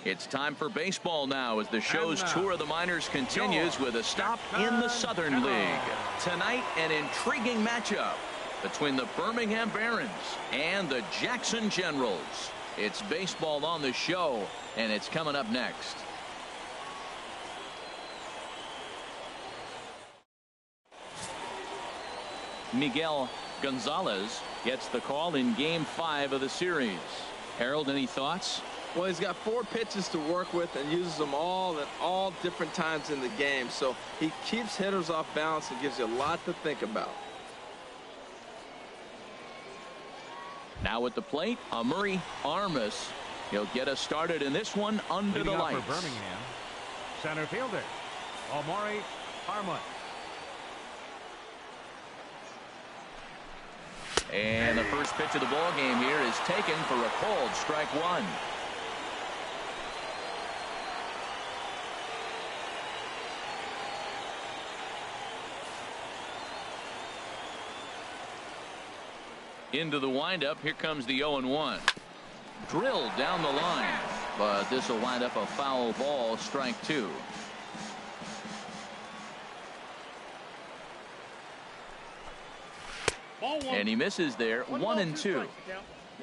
It's time for baseball now as the show's tour of the minors continues with a stop in the Southern League. Tonight, an intriguing matchup between the Birmingham Barons and the Jackson Generals. It's baseball on the show, and it's coming up next. Miguel Gonzalez gets the call in Game 5 of the series. Harold, any thoughts? Well, he's got 4 pitches to work with and uses them all at all different times in the game. So he keeps hitters off balance and gives you a lot to think about. Now at the plate, Murray Armas. He'll get us started in this one under the lights. For Birmingham, center fielder, Murray Armas. And the first pitch of the ball game here is taken for a called strike one. Into the windup. Here comes the 0-1. Drilled down the line, but this will wind up a foul ball, strike 2. And he misses there. 1-2.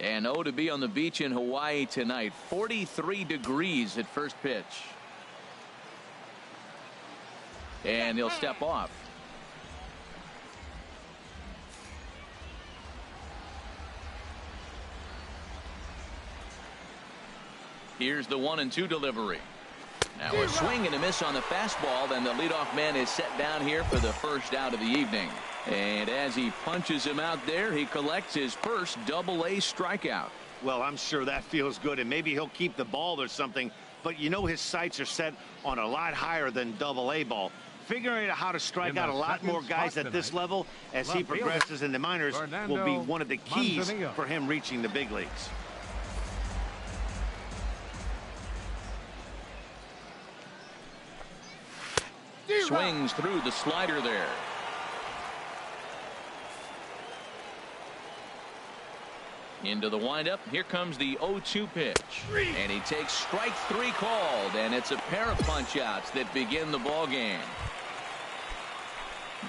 And to be on the beach in Hawaii tonight. 43 degrees at first pitch. And he'll step off. Here's the 1-2 delivery. Now a swing and a miss on the fastball. Then the leadoff man is set down here for the first out of the evening. And as he punches him out there, he collects his first double-A strikeout. Well, I'm sure that feels good, and maybe he'll keep the ball or something. But you know his sights are set on a lot higher than double-A ball. Figuring out how to strike out a lot more guys at this level as he progresses in the minors will be one of the keys for him reaching the big leagues. Swings through the slider there. Into the windup. Here comes the 0-2 pitch. And he takes strike 3 called, and it's a pair of punch-outs that begin the ball game.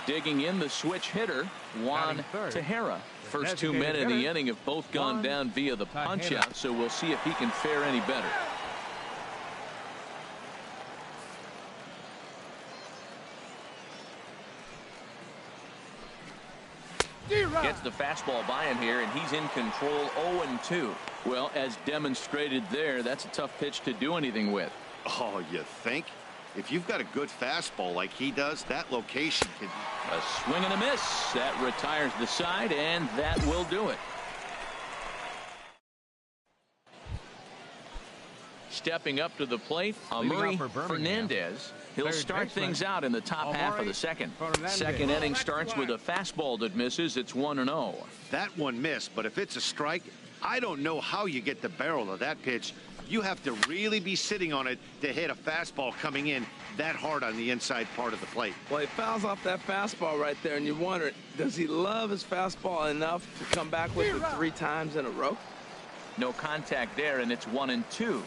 Digging in the switch hitter, Juan Tejera. First 2 men in the inning have both gone down via the punch-out, so we'll see if he can fare any better. Gets the fastball by him here, and he's in control. 0-2. Well, as demonstrated there, that's a tough pitch to do anything with. Oh, you think? If you've got a good fastball like he does, that location can... A swing and a miss. That retires the side, and that will do it. Stepping up to the plate, Murray Fernandez. He'll start things out in the top half of the second. Second inning starts with a fastball that misses. It's 1-0. That one missed, but if it's a strike, I don't know how you get the barrel of that pitch. You have to really be sitting on it to hit a fastball coming in that hard on the inside part of the plate. Well, he fouls off that fastball right there, and you wonder, does he love his fastball enough to come back with it 3 times in a row? No contact there, and it's 1-2.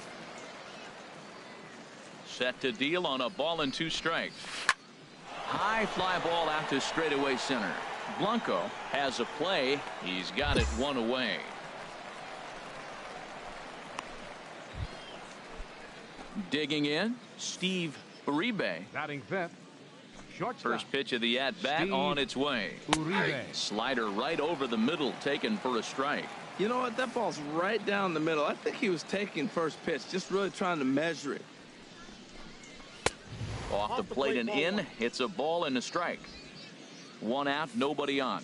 Set to deal on a ball and 2 strikes. High fly ball out to straightaway center. Blanco has a play. He's got it 1 away. Digging in, Steve Uribe. Batting fifth. Shortstop. First pitch of the at-bat on its way. Uribe. Slider right over the middle, taken for a strike. You know what? That ball's right down the middle. I think he was taking first pitch, just really trying to measure it. Off the plate and in. It's a ball and a strike. 1 out, nobody on.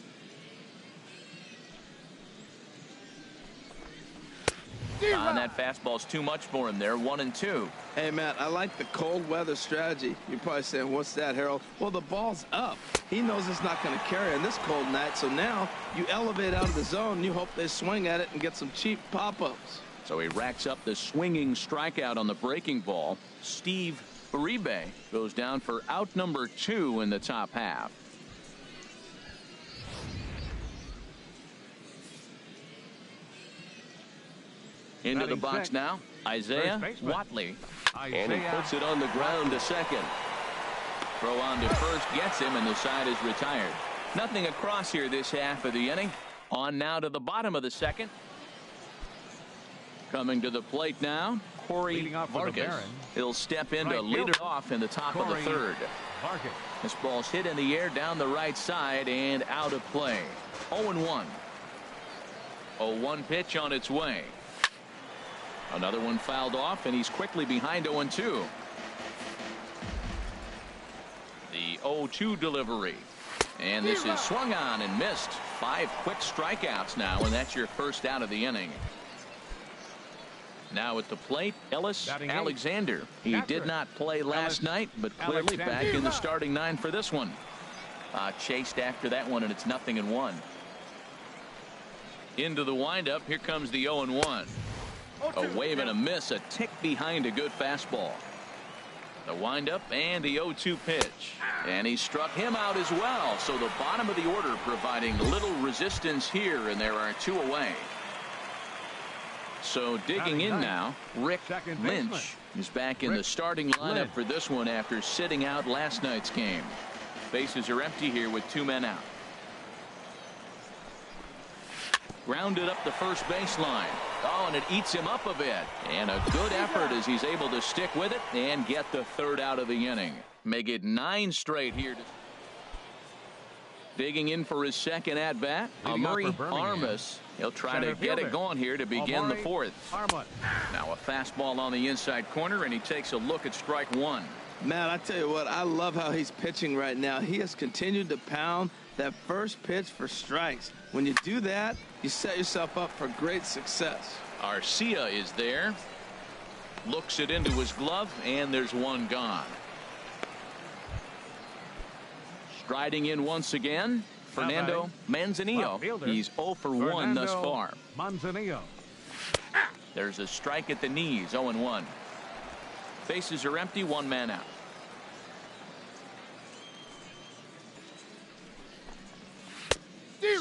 And that fastball's too much for him there. 1-2. Hey, Matt, I like the cold weather strategy. You're probably saying, what's that, Harold? Well, the ball's up. He knows it's not going to carry on this cold night, so now you elevate out of the zone. You hope they swing at it and get some cheap pop-ups. So he racks up the swinging strikeout on the breaking ball. Steve Uribe goes down for out number 2 in the top half. Into the box now, Isaiah Watley. And he puts it on the ground to second. Throw on to first gets him, and the side is retired. Nothing across here this half of the inning. On now to the bottom of the second. Coming to the plate now, Corey Vargas. He'll step in to lead it off in the top of the third. This ball's hit in the air down the right side and out of play. 0-1. 0-1 pitch on its way. Another one fouled off, and he's quickly behind 0-2. The 0-2 delivery. And this is swung on and missed. 5 quick strikeouts now, and that's your first out of the inning. Now at the plate, Ellis Alexander. He did not play last night, but clearly back in the starting 9 for this one. Chased after that one, and it's 0-1. Into the windup, here comes the 0-1. A wave and a miss, a tick behind a good fastball. The windup and the 0-2 pitch. And he struck him out as well. So the bottom of the order providing little resistance here, and there are 2 away. So digging in now, Rick Lynch is back in the starting lineup for this one after sitting out last night's game. Bases are empty here with 2 men out. Grounded up the first baseline. Oh, and it eats him up a bit. And a good effort as he's able to stick with it and get the 3rd out of the inning. Make it 9 straight here. Digging in for his second at bat, Amari Armas. He'll try to get it going here to begin the 4th. Now a fastball on the inside corner, and he takes a look at strike 1. Man, I tell you what, I love how he's pitching right now. He has continued to pound that first pitch for strikes. When you do that, you set yourself up for great success. Arcia is there. Looks it into his glove, and there's 1 gone. Striding in once again, Fernando Manzanillo. He's 0 for 1 thus far. There's a strike at the knees, 0-1. Bases are empty, 1 man out.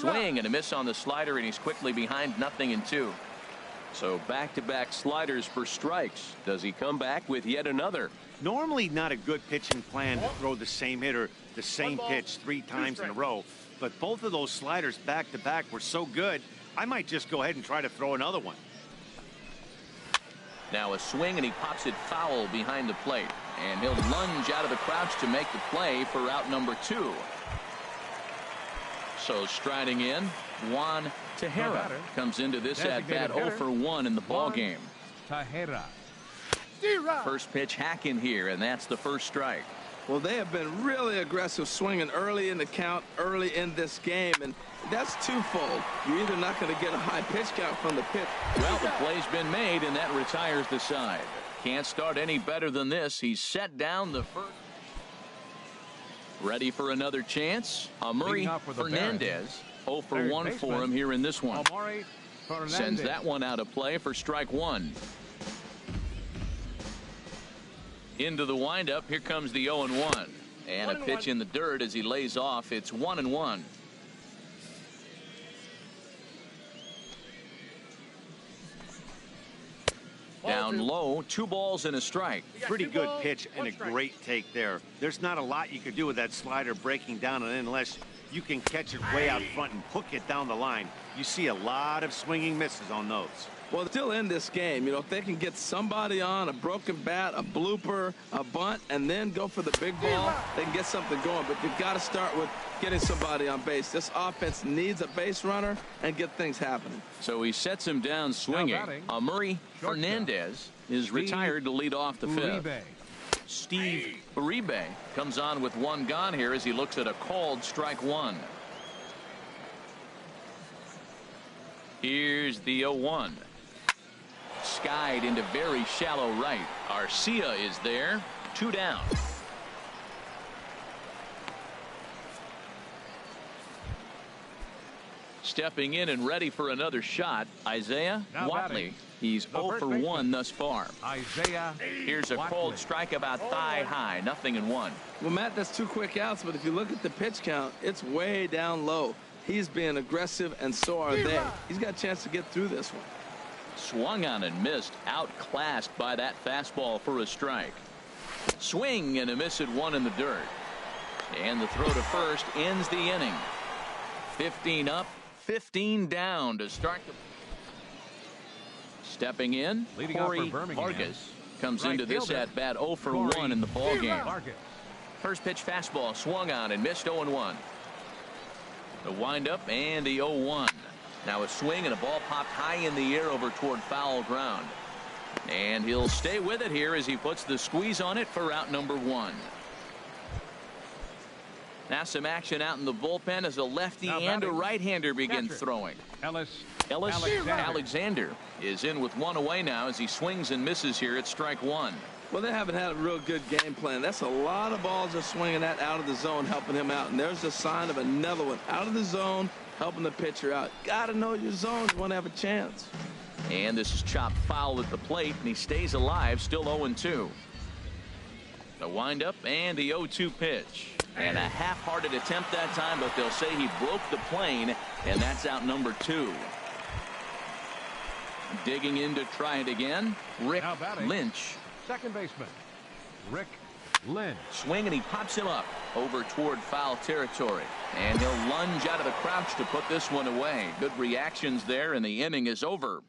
Swing and a miss on the slider, and he's quickly behind 0-2. So back-to-back sliders for strikes. Does he come back with yet another? Normally not a good pitching plan to throw the same hitter the same pitch 3 times in a row, but both of those sliders back-to-back were so good, I might just go ahead and try to throw another one. Now a swing, and he pops it foul behind the plate, and he'll lunge out of the crouch to make the play for out number 2. So striding in, Juan Tejera comes into this at bat 0 for 1 in the ball game. First pitch hack in here, and that's the first strike. Well, they have been really aggressive swinging early in the count, early in this game, and that's twofold. You're either not going to get a high pitch count from the pitch. Well, the play's been made, and that retires the side. Can't start any better than this. He's set down the first. Ready for another chance. Amari Fernandez, 0 for 1 for him here in this one. Sends that one out of play for strike 1. Into the windup, here comes the 0-1. And a pitch in the dirt as he lays off. It's 1-1. Down low, 2 balls and a strike. Pretty good pitch and a great take there. There's not a lot you could do with that slider breaking down and in unless you can catch it way out front and hook it down the line. You see a lot of swinging misses on those. Well, still in this game, you know, if they can get somebody on, a broken bat, a blooper, a bunt, and then go for the big ball, they can get something going. But you've got to start with getting somebody on base. This offense needs a base runner and get things happening. So he sets him down swinging. Amari Fernandez is retired to lead off the 5th. Steve Uribe comes on with 1 gone here as he looks at a called strike 1. Here's the 0-1. Skied into very shallow right. Arcia is there. 2 down. Stepping in and ready for another shot, Isaiah Watley. He's 0 for 1 thus far. Here's a cold strike about thigh high, 0-1. Well, Matt, that's 2 quick outs, but if you look at the pitch count, it's way down low. He's being aggressive, and so are they. He's got a chance to get through this one. Swung on and missed. Outclassed by that fastball for a strike. Swing and a miss at one in the dirt. And the throw to first ends the inning. 15 up, 15 down to start the. Stepping in, Corey Vargas comes into this at bat 0 for 1 in the ball game. First pitch fastball swung on and missed 0-1. The windup and the 0-1. Now a swing and a ball popped high in the air over toward foul ground. And he'll stay with it here as he puts the squeeze on it for out number 1. Now some action out in the bullpen as a lefty and a right-hander begin throwing. Ellis Alexander is in with one away now as he swings and misses here at strike 1. Well, they haven't had a real good game plan. That's a lot of balls they're swinging at out of the zone, helping him out. And there's a sign of another one out of the zone, helping the pitcher out. Got to know your zone. You want to have a chance. And this is chopped foul at the plate, and he stays alive, still 0-2. The windup and the 0-2 pitch. And a half-hearted attempt that time, but they'll say he broke the plane, and that's out number 2. Digging in to try it again, Rick Lynch. Second baseman, Rick Lynch. Swing, and he pops him up over toward foul territory. And he'll lunge out of the crouch to put this one away. Good reactions there, and the inning is over.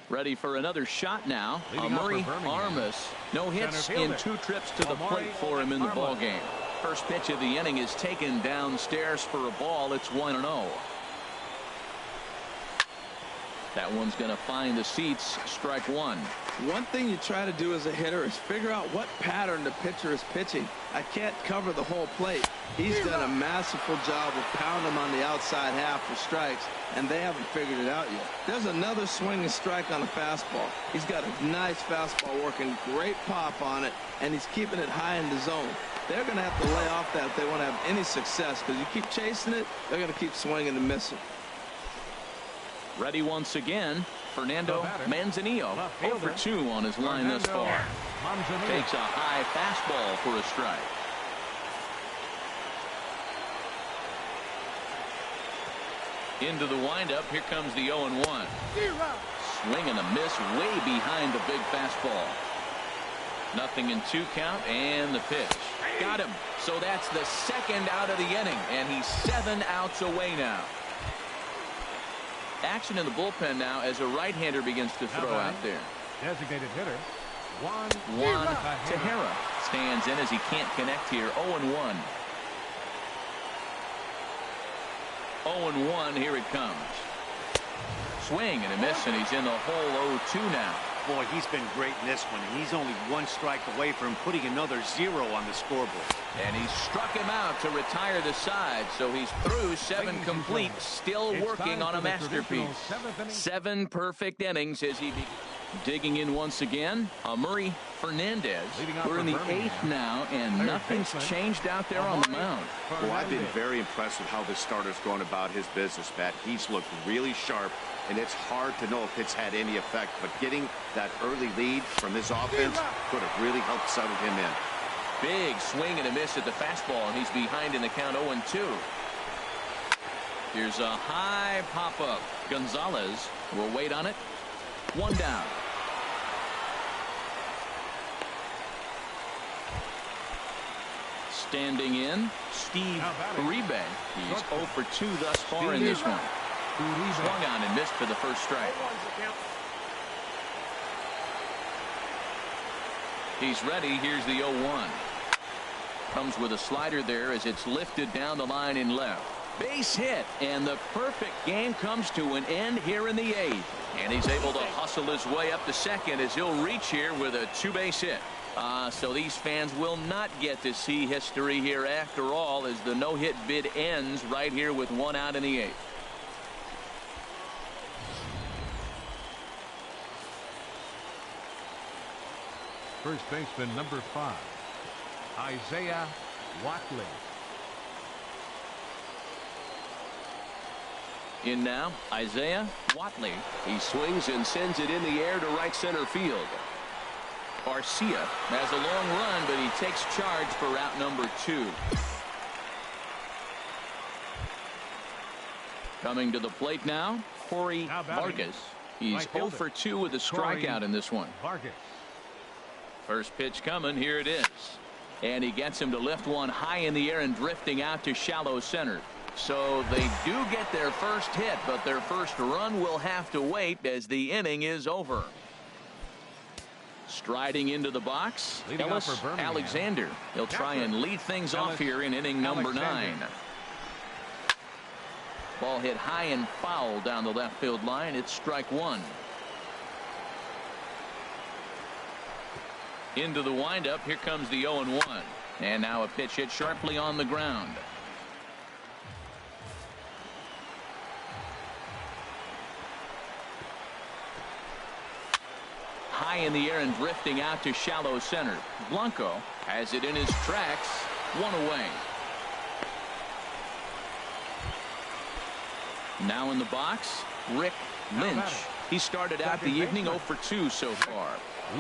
Ready for another shot now. Murray Armas. No hits in 2 trips to the plate for him in the ball game. First pitch of the inning is taken downstairs for a ball. It's 1-0. That one's going to find the seats. Strike 1. One thing you try to do as a hitter is figure out what pattern the pitcher is pitching. I can't cover the whole plate. He's done a masterful job of pounding him on the outside half for strikes, and they haven't figured it out yet. There's another swing and strike on a fastball. He's got a nice fastball working, great pop on it, and he's keeping it high in the zone. They're going to have to lay off that if they want to have any success, because you keep chasing it, they're going to keep swinging and missing. Ready once again, Fernando Manzanillo. 0 for 2 on his line thus far. Takes a high fastball for a strike. Into the windup. Here comes the 0-1. Swing and a miss way behind the big fastball. Nothing in 2 count, and the pitch. Got him. So that's the second out of the inning, and he's 7 outs away now. Action in the bullpen now as a right-hander begins to throw out there. Designated hitter Juan Tejera stands in as he can't connect here. 0-1. 0-1. Here it comes. Swing and a miss, and he's in the hole. 0-2 now. Boy, he's been great in this one, and he's only 1 strike away from putting another 0 on the scoreboard. And he struck him out to retire the side, so he's through 7 complete, still working on a masterpiece. 7 perfect innings as he digging in once again. Murray Fernandez. We're in the 8th now, and nothing's changed out there on the mound. Well, I've been very impressed with how this starter's going about his business, Matt. He's looked really sharp, and it's hard to know if it's had any effect, but getting that early lead from this offense could have really helped settle him in. Big swing and a miss at the fastball, and he's behind in the count. 0-2. Here's a high pop-up. Gonzalez will wait on it. 1 down. Standing in, Steve Uribe. He's 0 for 2 thus far in this one. Swung on and missed for the first strike. He's ready. Here's the 0-1. Comes with a slider there as it's lifted down the line in left. Base hit, and the perfect game comes to an end here in the 8th. And he's able to hustle his way up to second as he'll reach here with a 2-base hit. So these fans will not get to see history here after all, as the no-hit bid ends right here with 1 out in the 8th. First baseman number 5, Isaiah Watley. In now, Isaiah Watley. He swings and sends it in the air to right center field. Garcia has a long run, but he takes charge for route number 2. Coming to the plate now, Corey Vargas. He's 0 for 2 with a strikeout in this one. Vargas. First pitch coming. Here it is. And he gets him to lift one high in the air and drifting out to shallow center. So they do get their first hit, but their first run will have to wait as the inning is over. Striding into the box, Ellis Alexander. He'll try and lead things off here in inning number 9. Ball hit high and foul down the left field line. It's strike 1. Into the windup. Here comes the 0-1. And now a pitch hit sharply on the ground. High in the air and drifting out to shallow center. Blanco has it in his tracks. 1 away. Now in the box, Rick Lynch. He started out the evening 0 for 2 so far.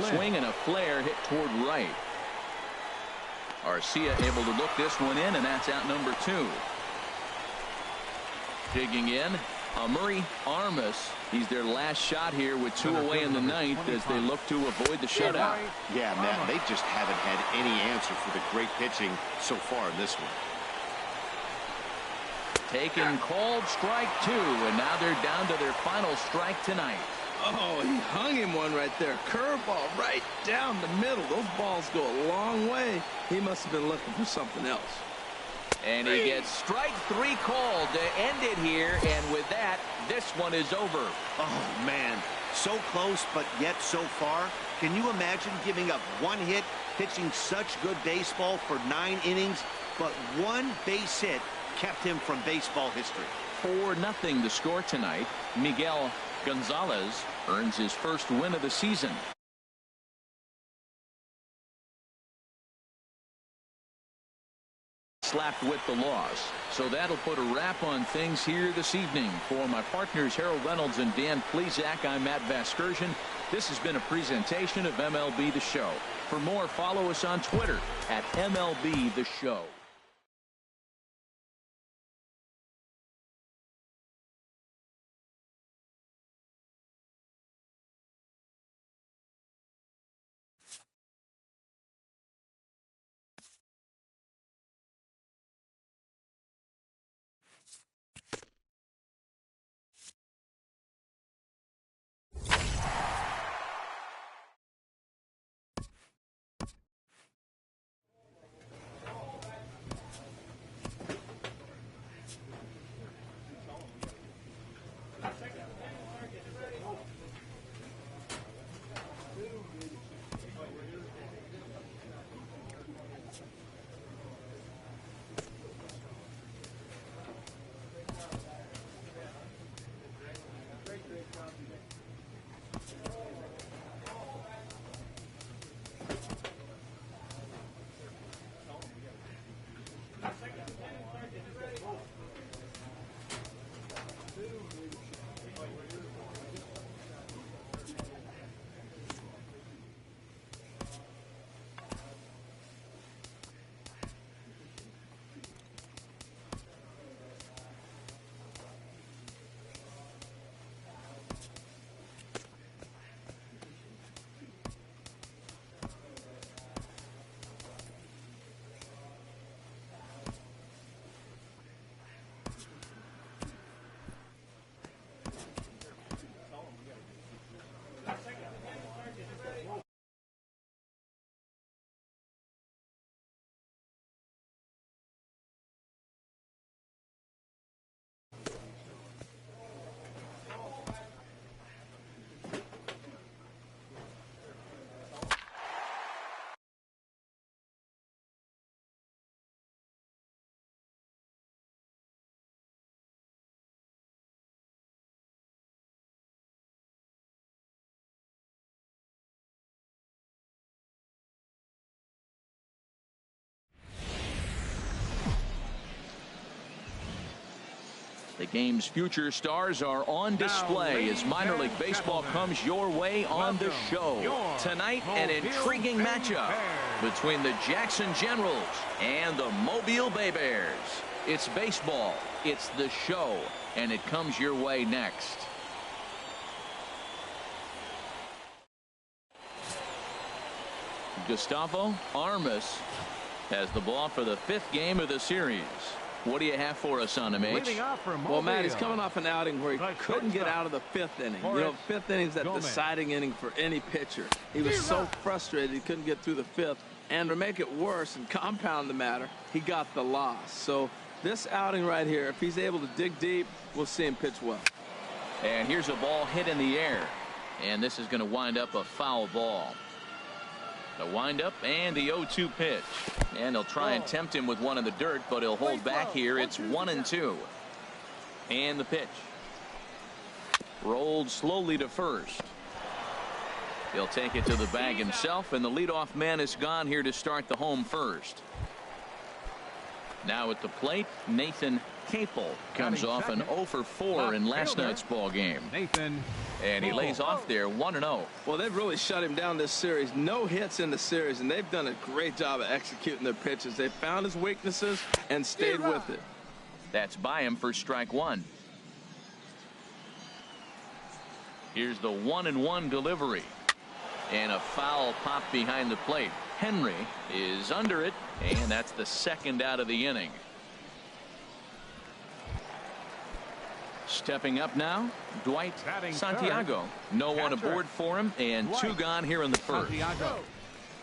Swing and a flare hit toward right. Arcia able to look this one in, and that's out number 2. Digging in, Murray Armas. He's their last shot here with 2 away in the 9th as they look to avoid the shutout. Yeah, Matt, they just haven't had any answer for the great pitching so far in this one. Taken, called, strike 2, and now they're down to their final strike tonight. Oh, he hung him one right there. Curveball right down the middle. Those balls go a long way. He must have been looking for something else. And he gets strike 3 called to end it here, and with that, this one is over. Oh, man. So close, but yet so far. Can you imagine giving up 1 hit, pitching such good baseball for 9 innings, but 1 base hit kept him from baseball history? 4-0 the score tonight. Miguel Gonzalez earns his first win of the season. Slapped with the loss. So that'll put a wrap on things here this evening. For my partners Harold Reynolds and Dan Plesac, I'm Matt Vasgersian. This has been a presentation of MLB The Show. For more, follow us on Twitter at MLB The Show. The game's future stars are on display as minor league baseball comes your way on the show. Tonight, an intriguing matchup between the Jackson Generals and the Mobile Bay Bears. It's baseball, it's the show, and it comes your way next. Gustavo Armas has the ball for the 5th game of the series. What do you have for us on him, H? Well, Matt, he's coming off an outing where he couldn't get out of the 5th inning. You know, 5th inning is that deciding inning for any pitcher. He was so frustrated he couldn't get through the 5th. And to make it worse and compound the matter, he got the loss. So this outing right here, if he's able to dig deep, we'll see him pitch well. And here's a ball hit in the air. And this is going to wind up a foul ball. The windup and the 0-2 pitch. And he'll try and tempt him with one in the dirt, but he'll hold back here. It's 1-2. And the pitch. Rolled slowly to first. He'll take it to the bag himself, and the leadoff man is gone here to start the home first. Now at the plate, Nathan Capel comes off an 0-for-4 in last night's ball game. And he lays off there 1-0. Well, they've really shut him down this series. No hits in the series, and they've done a great job of executing their pitches. They found his weaknesses and stayed with it. That's by him for strike 1. Here's the 1-1 delivery. And a foul pop behind the plate. Henry is under it, and that's the 2nd out of the inning. Stepping up now, Dwight Santiago. No one aboard for him, and 2 gone here in the 1st.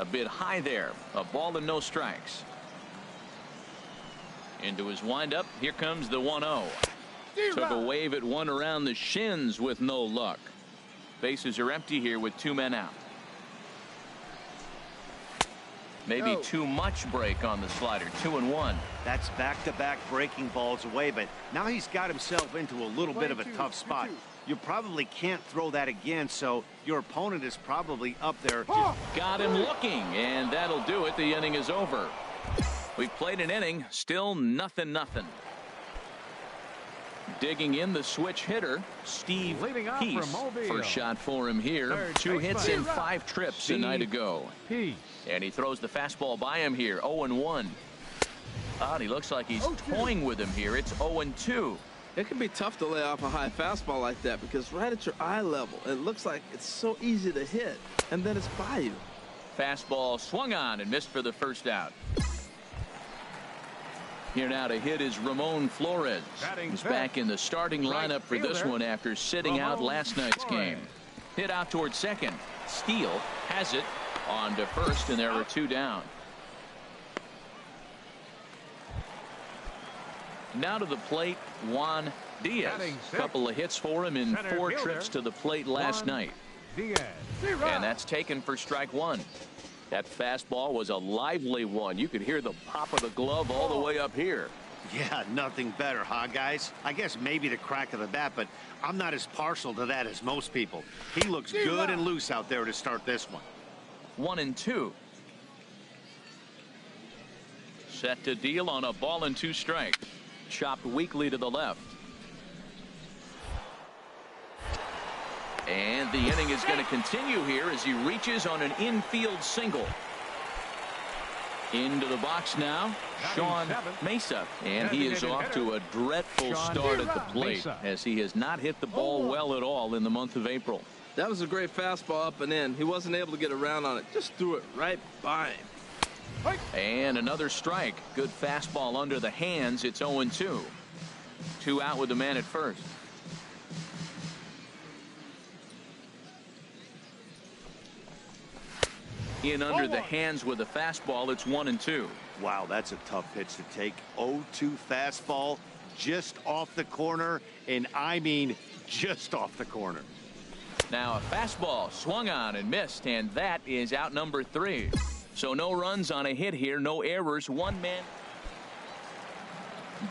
A bit high there. A ball and no strikes. Into his windup. Here comes the 1-0. Took a wave at one around the shins with no luck. Bases are empty here with 2 men out. Maybe too much break on the slider. 2-1. That's back-to-back breaking balls away, but now he's got himself into a little bit of a tough spot. You probably can't throw that again, so your opponent is probably up there. Got him looking, and that'll do it. The inning is over. We've played an inning, still 0-0. Digging in the switch hitter, Steve Peace. First shot for him here. 2 hits in 5 trips a night ago. And he throws the fastball by him here. 0-1. He looks like he's toying with him here. It's 0-2. It can be tough to lay off a high fastball like that because right at your eye level, it looks like it's so easy to hit, and then it's by you. Fastball swung on and missed for the 1st out. Here now to hit is Ramon Flores. He's back in the starting lineup for this one after sitting out last night's game. Hit out towards second. Steele has it on to first, and there are 2 down. Now to the plate, Juan Diaz. A couple of hits for him in 4 trips to the plate last night. And that's taken for strike 1. That fastball was a lively one. You could hear the pop of the glove all the way up here. Yeah, nothing better, huh, guys? I guess maybe the crack of the bat, but I'm not as partial to that as most people. He looks good and loose out there to start this one. 1-2. Set to deal on a ball and 2 strikes. Chopped weakly to the left. And the inning is going to continue here as he reaches on an infield single. Into the box now, Sean Mesa. And he is off to a dreadful start at the plate as he has not hit the ball well at all in the month of April. That was a great fastball up and in. He wasn't able to get around on it. Just threw it right by him. And another strike. Good fastball under the hands. It's 0-2. 2 out with the man at first. In under the hands with a fastball. It's 1-2. Wow, that's a tough pitch to take. 0-2 fastball just off the corner, and I mean just off the corner. Now a fastball swung on and missed, and that is out number 3. So no runs on a hit here, no errors, 1 man.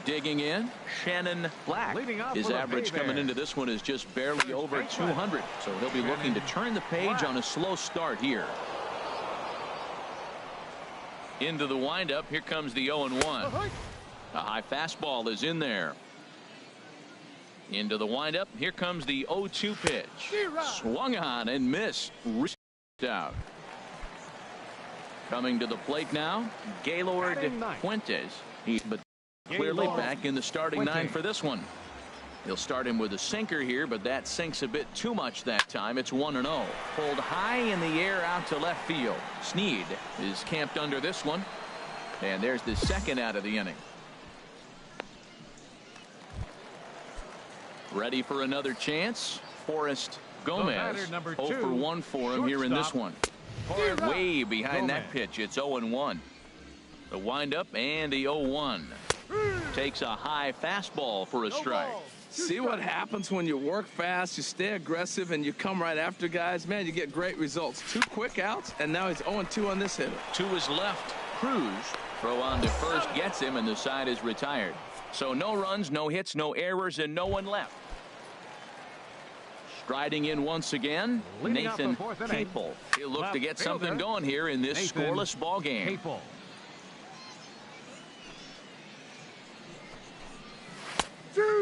Digging in, Shannon Black. His average coming into this one is just barely over 200. So he'll be looking to turn the page on a slow start here. Into the windup. Here comes the 0-1. A high fastball is in there. Into the windup. Here comes the 0-2 pitch. Swung on and missed. Out. Coming to the plate now, Gaylord Fuentes. He's but clearly back in the starting 9 for this one. He'll start him with a sinker here, but that sinks a bit too much that time. It's 1-0. Pulled high in the air out to left field. Snead is camped under this one. And there's the second out of the inning. Ready for another chance. Forrest Gomez. 0 for 1 for him here in this one. Way behind that pitch. It's 0-1. The windup and the 0-1. Takes a high fastball for a strike. See what happens when you work fast, you stay aggressive, and you come right after guys. Man, you get great results. 2 quick outs, and now he's 0-2 on this hitter. To his left, Cruz. Throw on to first gets him, and the side is retired. So no runs, no hits, no errors, and no one left. Striding in once again, Nathan Capel. He'll look to get something going here in this scoreless ball game.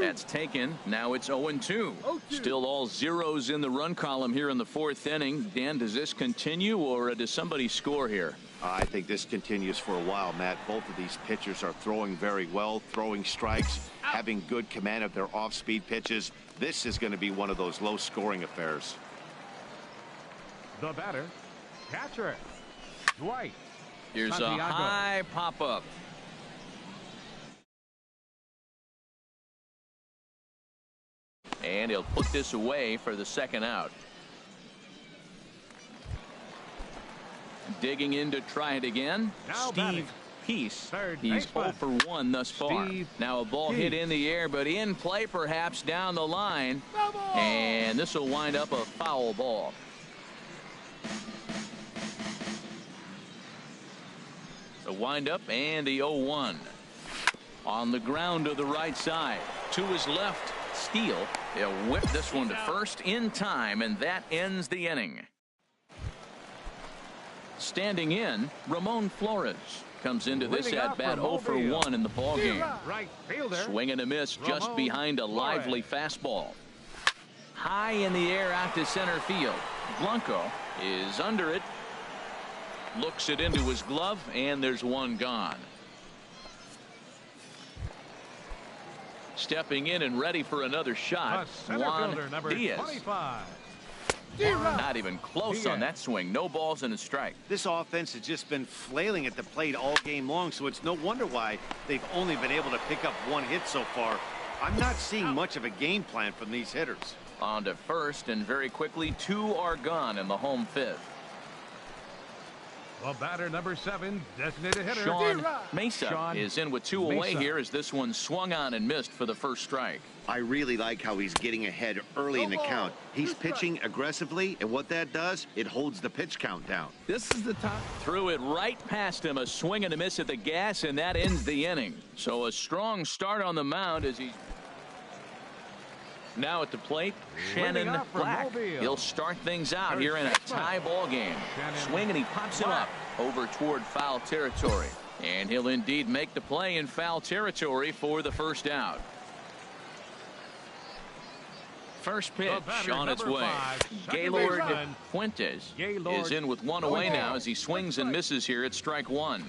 That's taken. Now it's 0-2. Still all zeros in the run column here in the 4th inning. Dan, does this continue, or does somebody score here? I think this continues for a while, Matt. Both of these pitchers are throwing very well, throwing strikes, having good command of their off-speed pitches. This is going to be one of those low-scoring affairs. The batter, catcher, Dwight. Here's a high pop-up. And he'll put this away for the second out. Digging in to try it again. Steve Peace. He's 0 for 1 thus far. Now a ball hit in the air, but in play perhaps down the line. And this will wind up a foul ball. The windup and the 0-1. On the ground to the right side. To his left, Steele. He'll whip this one to first in time, and that ends the inning. Standing in, Ramon Flores comes into this at-bat 0 for 1 in the ballgame. Swing and a miss just behind a lively fastball. High in the air out to center field. Blanco is under it. Looks it into his glove, and there's one gone. Stepping in and ready for another shot, Juan Diaz. 25. Not even close on that swing. No balls and a strike. This offense has just been flailing at the plate all game long, so it's no wonder why they've only been able to pick up 1 hit so far. I'm not seeing much of a game plan from these hitters. On to first, and very quickly 2 are gone in the home 5th. Well, batter number 7, designated hitter. Sean Mesa is in with 2 away here as this one swung on and missed for the first strike. I really like how he's getting ahead early in the count. He's pitching aggressively, and what that does, it holds the pitch count down. This is the time. Threw it right past him, a swing and a miss at the gas, and that ends the inning. So a strong start on the mound as he... Now at the plate, Shannon Black. He'll start things out here in a tie ball game. Swing and he pops him up over toward foul territory. And he'll indeed make the play in foul territory for the first out. First pitch on its way. Gaylord Fuentes is in with 1 away now as he swings and misses here at strike 1.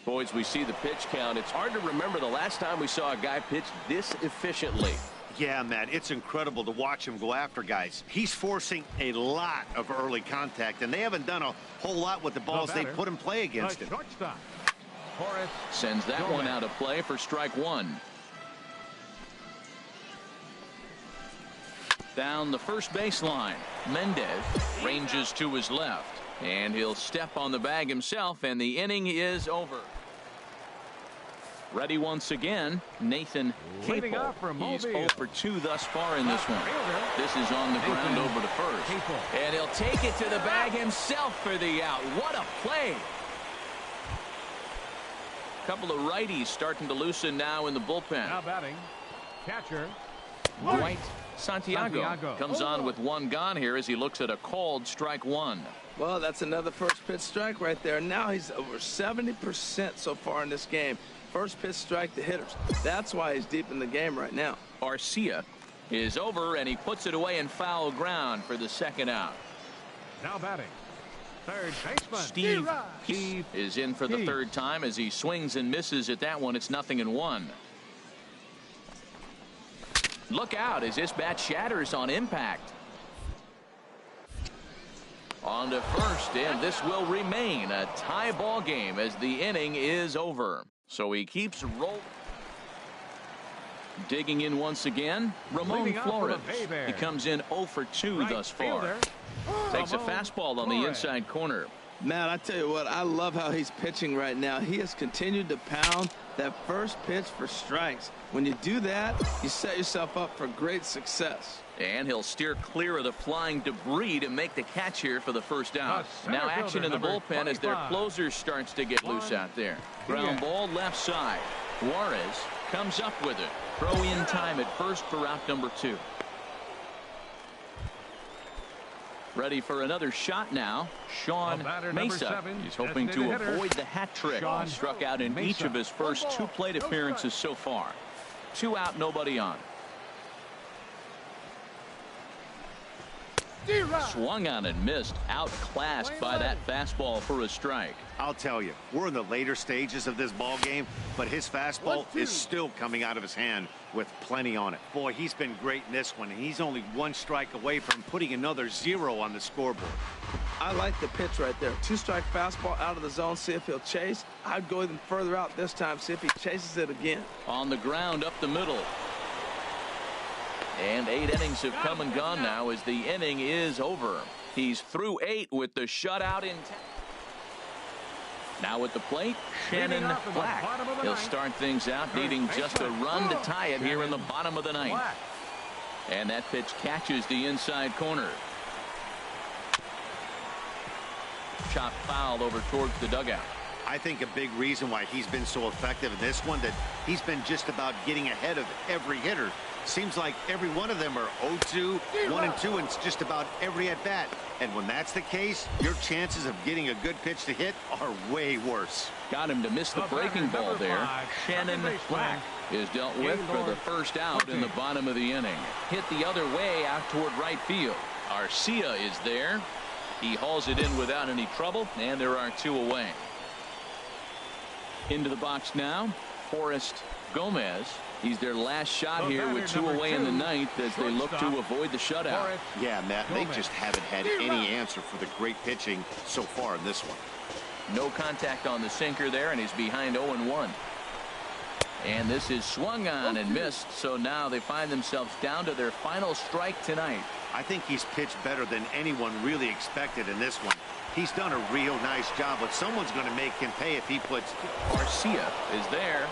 Boys, we see the pitch count. It's hard to remember the last time we saw a guy pitch this efficiently. Yeah, Matt, it's incredible to watch him go after guys. He's forcing a lot of early contact, and they haven't done a whole lot with the balls they put in play against him. Sends that one out of play for strike 1. Down the first baseline, Mendez ranges to his left, and he'll step on the bag himself, and the inning is over. Ready once again, Nathan Capel. He's 0 for 2 thus far in this one. This is on the ground over to first. And he'll take it to the bag himself for the out. What a play. A couple of righties starting to loosen now in the bullpen. Now batting, catcher. Dwight Santiago comes on with 1 gone here as he looks at a called strike 1. Well, that's another first pitch strike right there. Now he's over 70% so far in this game. First pitch strike to hitters. That's why he's deep in the game right now. Arcia is over, and he puts it away in foul ground for the second out. Now batting, third baseman. Steve Peace is in for the 3rd time as he swings and misses at that one. It's 0-1. Look out as this bat shatters on impact. On to first, and this will remain a tie ball game as the inning is over. So he keeps rolling. Digging in once again, Ramon Flores. He comes in 0 for 2 thus far. Takes a fastball on the inside corner. Man, I tell you what, I love how he's pitching right now. He has continued to pound that first pitch for strikes. When you do that, you set yourself up for great success. And he'll steer clear of the flying debris to make the catch here for the first out. Now action in the bullpen as their closer starts to get loose out there. Ground ball left side. Juarez comes up with it. Throw in time at first for out number 2. Ready for another shot now. Sean Mesa. He's hoping to avoid the hat trick. Struck out in each of his first 2 plate appearances so far. 2 out, nobody on. Swung on and missed. Outclassed by that fastball for a strike. I'll tell you, we're in the later stages of this ball game, but his fastball is still coming out of his hand with plenty on it. Boy, he's been great in this one, and he's only 1 strike away from putting another 0 on the scoreboard. I like the pitch right there. 2-strike fastball out of the zone. See if he'll chase. I'd go even further out this time. See if he chases it again. On the ground up the middle. And 8 innings have come and gone now as the inning is over. He's through 8 with the shutout in. Now at the plate, Shannon Black. He'll start things out, needing just a run to tie it here in the bottom of the 9th. And that pitch catches the inside corner. Chop foul over towards the dugout. I think a big reason why he's been so effective in this one, that he's been just about getting ahead of every hitter. Seems like every one of them are 0-2, 1-2, and it's just about every at-bat. And when that's the case, your chances of getting a good pitch to hit are way worse. Got him to miss the breaking ball there. Shannon Black is dealt with for the first out in the bottom of the inning. Hit the other way out toward right field. Arcia is there. He hauls it in without any trouble, and there are 2 away. Into the box now, Forrest Gomez. He's their last shot here with 2 away in the 9th as they look to avoid the shutout. Yeah, Matt, they just haven't had any answer for the great pitching so far in this one. No contact on the sinker there, and he's behind 0-1. And this is swung on and missed, so now they find themselves down to their final strike tonight. I think he's pitched better than anyone really expected in this one. He's done a real nice job, but someone's going to make him pay if he puts. Arcia is there.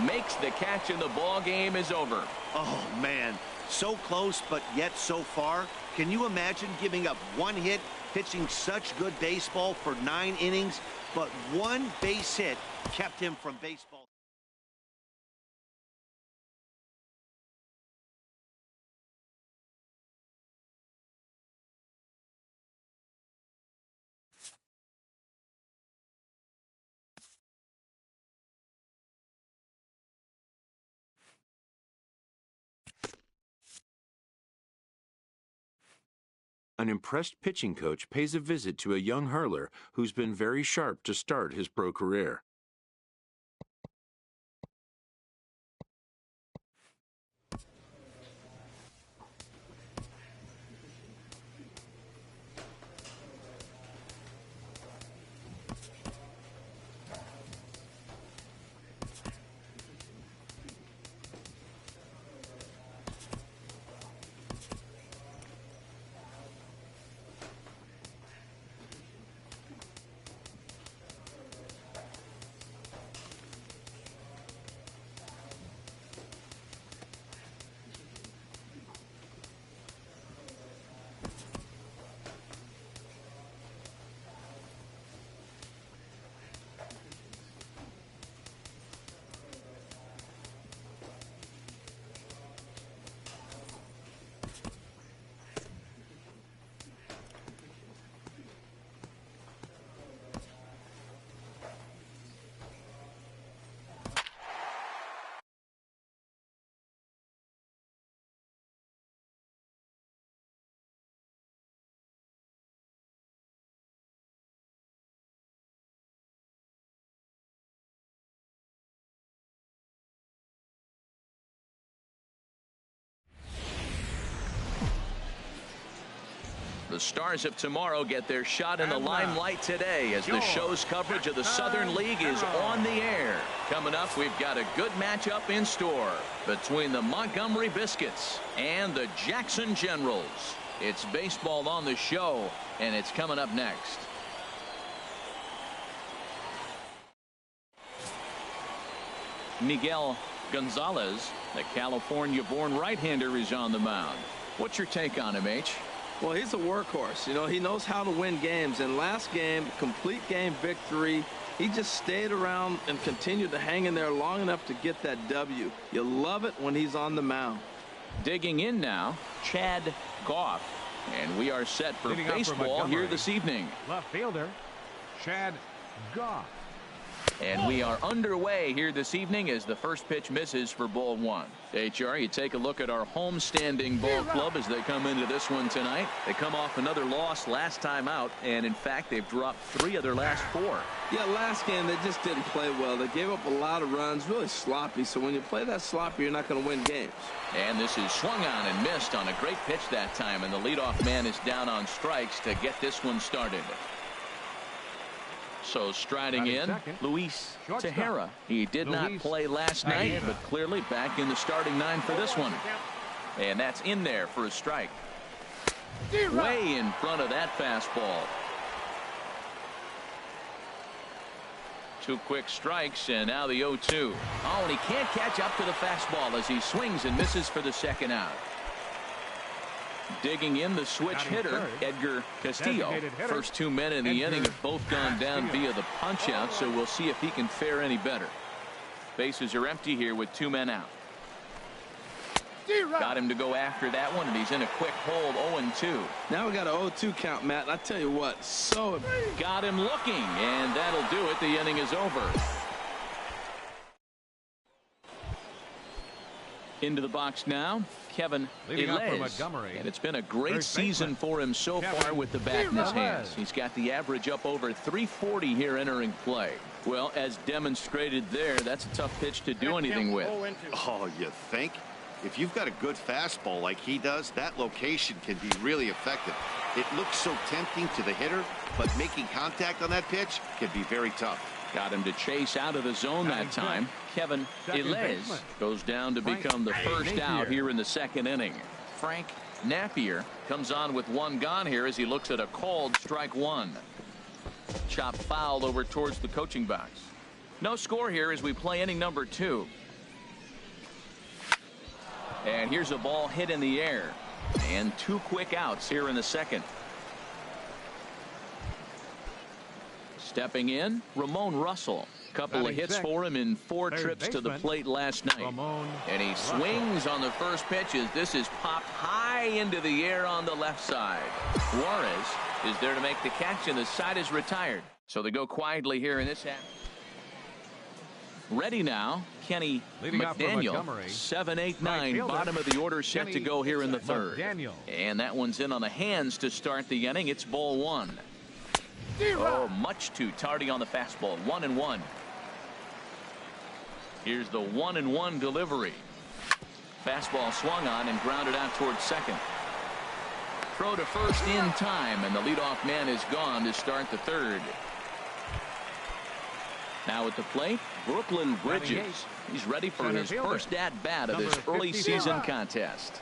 Makes the catch, and the ball game is over. Oh, man. So close, but yet so far. Can you imagine giving up 1 hit, pitching such good baseball for 9 innings, but 1 base hit kept him from baseball? An impressed pitching coach pays a visit to a young hurler who's been very sharp to start his pro career. the stars of tomorrow get their shot in the limelight today as the show's coverage of the Southern League is on the air. Coming up, we've got a good matchup in store between the Montgomery Biscuits and the Jackson Generals. It's baseball on the show, and it's coming up next. Miguel Gonzalez, the California-born right-hander, is on the mound. What's your take on him, H? Well, he's a workhorse. You know, he knows how to win games. And last game, complete game victory. He just stayed around and continued to hang in there long enough to get that W. You love it when he's on the mound. Digging in now, Chad Goff. And we are set for baseball here this evening. Left fielder, Chad Goff. And we are underway here this evening as the first pitch misses for ball one. HR, you take a look at our home-standing ball club as they come into this one tonight. They come off another loss last time out, and in fact, they've dropped 3 of their last 4. Yeah, last game they just didn't play well. They gave up a lot of runs, really sloppy. So when you play that sloppy, you're not going to win games. And this is swung on and missed on a great pitch that time, and the leadoff man is down on strikes to get this one started. So striding in, Luis Tejera. He did not play last night, but clearly back in the starting 9 for this one. And that's in there for a strike. Way in front of that fastball. 2 quick strikes, and now the 0-2. Oh, and he can't catch up to the fastball as he swings and misses for the second out. Digging in, the switch hitter, Edgar Castillo. First 2 men in the inning have both gone down via the punch-out, so we'll see if he can fare any better. Bases are empty here with 2 men out. Got him to go after that one, and he's in a quick hold, 0-2. Now we got an 0-2 count, Matt, and I tell you what, so... Got him looking, and that'll do it. The inning is over. Into the box now, Kevin Elez. And it's been a great season for him so far with the bat in his hands. He's got the average up over 340 here entering play. Well, as demonstrated there, that's a tough pitch to do anything with. Oh, you think? If you've got a good fastball like he does, that location can be really effective. It looks so tempting to the hitter, but making contact on that pitch can be very tough. Got him to chase out of the zone that time. Kevin Elez goes down to become the first out here in the second inning. Frank Napier comes on with 1 gone here as he looks at a called strike 1. Chop foul over towards the coaching box. No score here as we play inning number 2. And here's a ball hit in the air. And 2 quick outs here in the second. Stepping in, Ramon Russell. Couple of hits for him in 4 trips to the plate last night. And he swings on the first pitch as this is popped high into the air on the left side. Juarez is there to make the catch, and the side is retired. So they go quietly here in this half. Ready now, Kenny McDaniel. 7-8-9, bottom of the order set to go here in the third. And that one's in on the hands to start the inning. It's ball 1. Oh, much too tardy on the fastball. 1-1. Here's the 1-1 delivery. Fastball swung on and grounded out towards second. Throw to first in time, and the leadoff man is gone to start the third. Now at the plate, Brooklyn Bridges. He's ready for his first at-bat of this early season contest.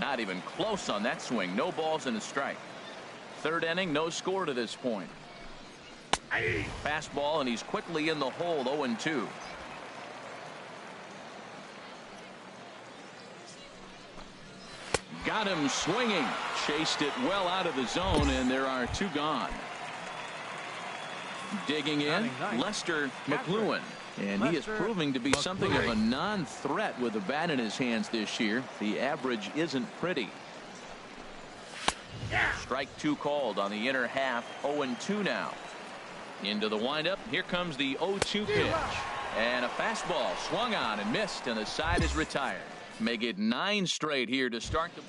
Not even close on that swing. No balls and a strike. Third inning, no score to this point. Fastball, and he's quickly in the hole, 0-2. Got him swinging. Chased it well out of the zone, and there are 2 gone. Digging in, Lester McLuhan. And he is proving to be something of a non-threat with the bat in his hands this year. The average isn't pretty. Strike 2 called on the inner half. 0-2 now. Into the windup. Here comes the 0-2 pitch. And a fastball swung on and missed, and the side is retired. Make it 9 straight here to start the.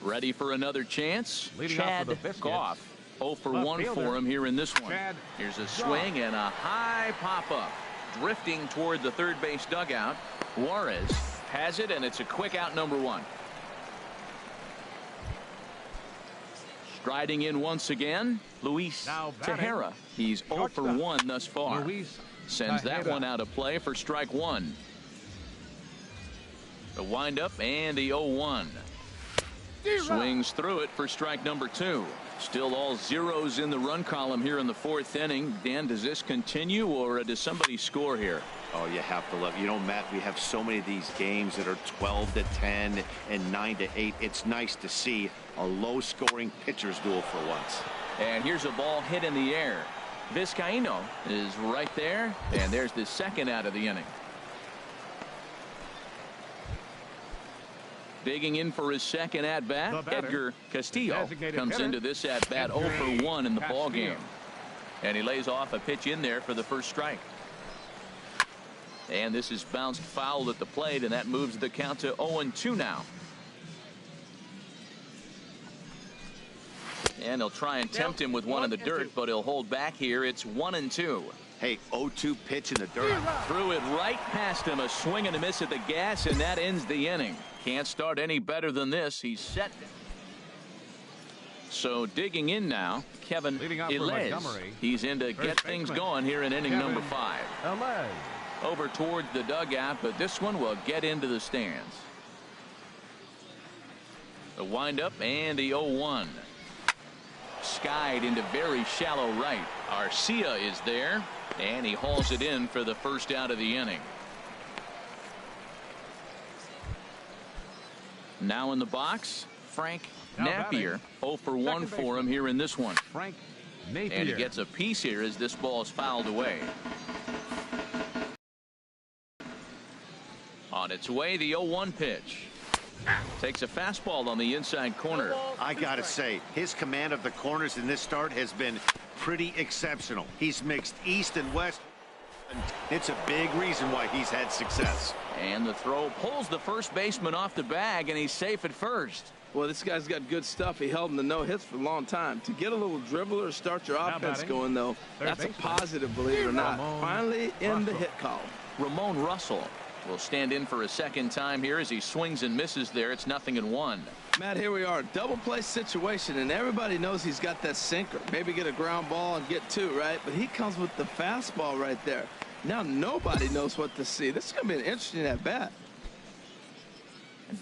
Ready for another chance. Chad Goff. 0 for 1 for him here in this one. Here's a swing and a high pop-up. Drifting toward the third base dugout. Juarez has it, and it's a quick out, number 1. Striding in once again, Luis Now batting. Tejera. He's 0 for 1 thus far. Luis Sends that Tejera. one out of play for strike one. The windup and the 0-1. Swings through it for strike number 2. Still all zeros in the run column here in the 4th inning. Dan, does this continue or does somebody score here? Oh, you have to love, you know, Matt, we have so many of these games that are 12-10 and 9-8. It's nice to see a low-scoring pitcher's duel for once. And here's a ball hit in the air. Vizcaíno is right there, and there's the second out of the inning. Digging in for his second at-bat, Edgar Castillo comes into this at-bat 0 for 1 in the ball game. And he lays off a pitch in there for the first strike. And this is bounced foul at the plate, and that moves the count to 0-2 now. And he'll try and tempt him with one in the dirt, but he'll hold back here. It's 1-2. Hey, 0-2 pitch in the dirt. Threw it right past him, a swing and a miss at the gas, and that ends the inning. Can't start any better than this. He's set. So digging in now, Kevin Ilez. He's in to get things going here in inning number 5. Over towards the dugout, but this one will get into the stands. The windup and the 0-1. Skied into very shallow right. Arcia is there, and he hauls it in for the first out of the inning. Now in the box, Frank Napier. 0 for 1 for him here in this one. Frank Napier. And he gets a piece here as this ball is fouled away. On its way, the 0-1 pitch. Takes a fastball on the inside corner. I gotta say, his command of the corners in this start has been pretty exceptional. He's mixed east and west. It's a big reason why he's had success. And the throw pulls the first baseman off the bag, and he's safe at first. Well, this guy's got good stuff. He held him to no hits for a long time. To get a little dribbler, start your offense going, though, that's a positive, believe it or not. Finally in the hit column. Ramon Russell will stand in for a second time here as he swings and misses there. It's 0-1. Matt, here we are, double play situation, and everybody knows he's got that sinker. Maybe get a ground ball and get 2, right? But he comes with the fastball right there. Now nobody knows what to see. This is going to be an interesting at-bat.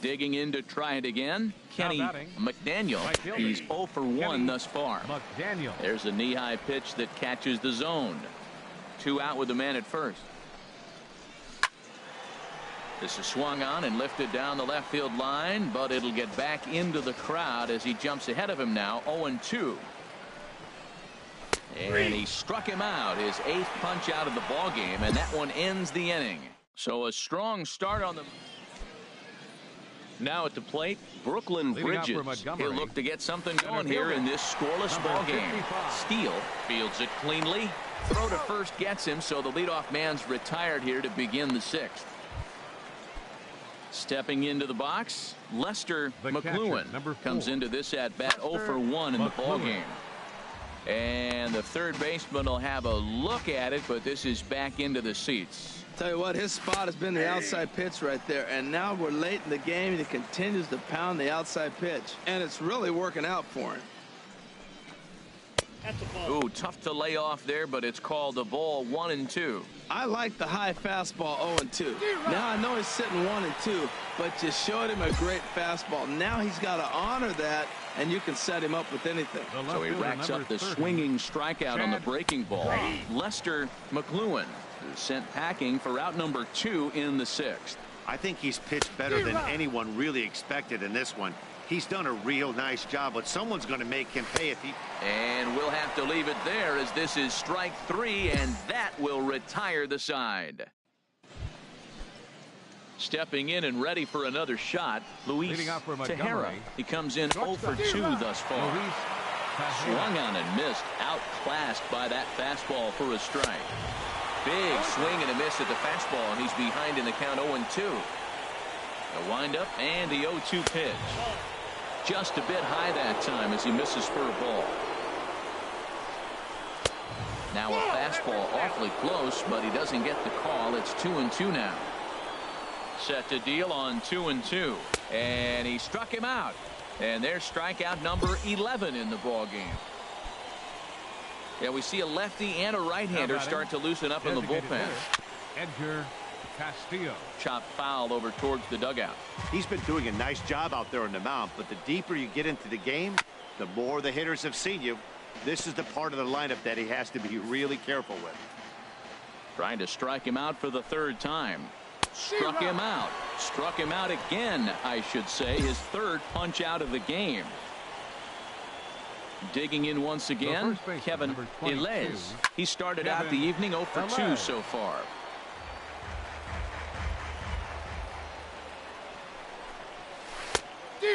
Digging in to try it again, Kenny McDaniel. He's 0 for 1 thus far. McDaniel. There's a knee-high pitch that catches the zone. 2 out with the man at first. This is swung on and lifted down the left field line, but it'll get back into the crowd as he jumps ahead of him now. 0-2. And he struck him out, his 8th punch out of the ball game, and that one ends the inning. So a strong start on the. Now at the plate, Brooklyn Bridges. He'll look to get something going here in this scoreless ball game. Steele fields it cleanly. Throw to first gets him, so the leadoff man's retired here to begin the 6th. Stepping into the box, Lester McLuhan comes into this at-bat 0 for 1 in the ball game. And the third baseman will have a look at it, but this is back into the seats. Tell you what, his spot has been the outside pitch right there, and now we're late in the game, and he continues to pound the outside pitch, and it's really working out for him. Ooh, tough to lay off there, but it's called the ball. 1-2. I like the high fastball 0-2. Now I know he's sitting 1-2, but you showed him a great fastball. Now he's got to honor that, and you can set him up with anything. So he racks up the swinging strikeout on the breaking ball. Lester McLuhan is sent packing for out number 2 in the 6th. I think he's pitched better than anyone really expected in this one. He's done a real nice job, but someone's going to make him pay if he. And we'll have to leave it there as this is strike 3, and that will retire the side. Stepping in and ready for another shot, Luis Tejera. He comes in 0 for 2 thus far. Swung on and missed, outclassed by that fastball for a strike. Big swing and a miss at the fastball, and he's behind in the count 0-2. The windup and the 0-2 pitch. Just a bit high that time as he misses for a ball. Now a fastball awfully close, but he doesn't get the call. It's 2-2 now. Set to deal on 2-2. And he struck him out. And there's strikeout number 11 in the ball game. Yeah, we see a lefty and a right-hander start to loosen up in the bullpen. Edgar Castillo. Chopped foul over towards the dugout. He's been doing a nice job out there on the mound, but the deeper you get into the game, the more the hitters have seen you. This is the part of the lineup that he has to be really careful with. Trying to strike him out for the third time. Struck him out. Struck him out again, I should say. His third punch out of the game. Digging in once again, Kevin Ilez. He started out the evening 0 for 2 so far.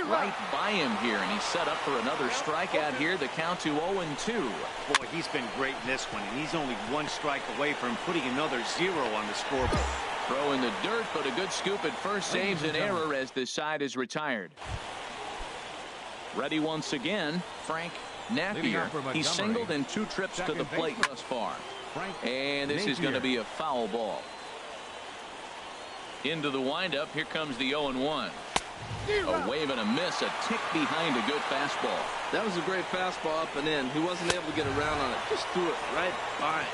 Right by him here, and he's set up for another strikeout here. The count to 0-2. Boy, he's been great in this one, and he's only one strike away from putting another 0 on the scoreboard. Throw in the dirt, but a good scoop at first saves an error as the side is retired. Ready once again, Frank Napier. He's singled in 2 trips to the plate thus far. And this is going to be a foul ball. Into the windup, here comes the 0-1. A wave and a miss, a tick behind a good fastball. That was a great fastball up and in. He wasn't able to get around on it. Just threw it right by him.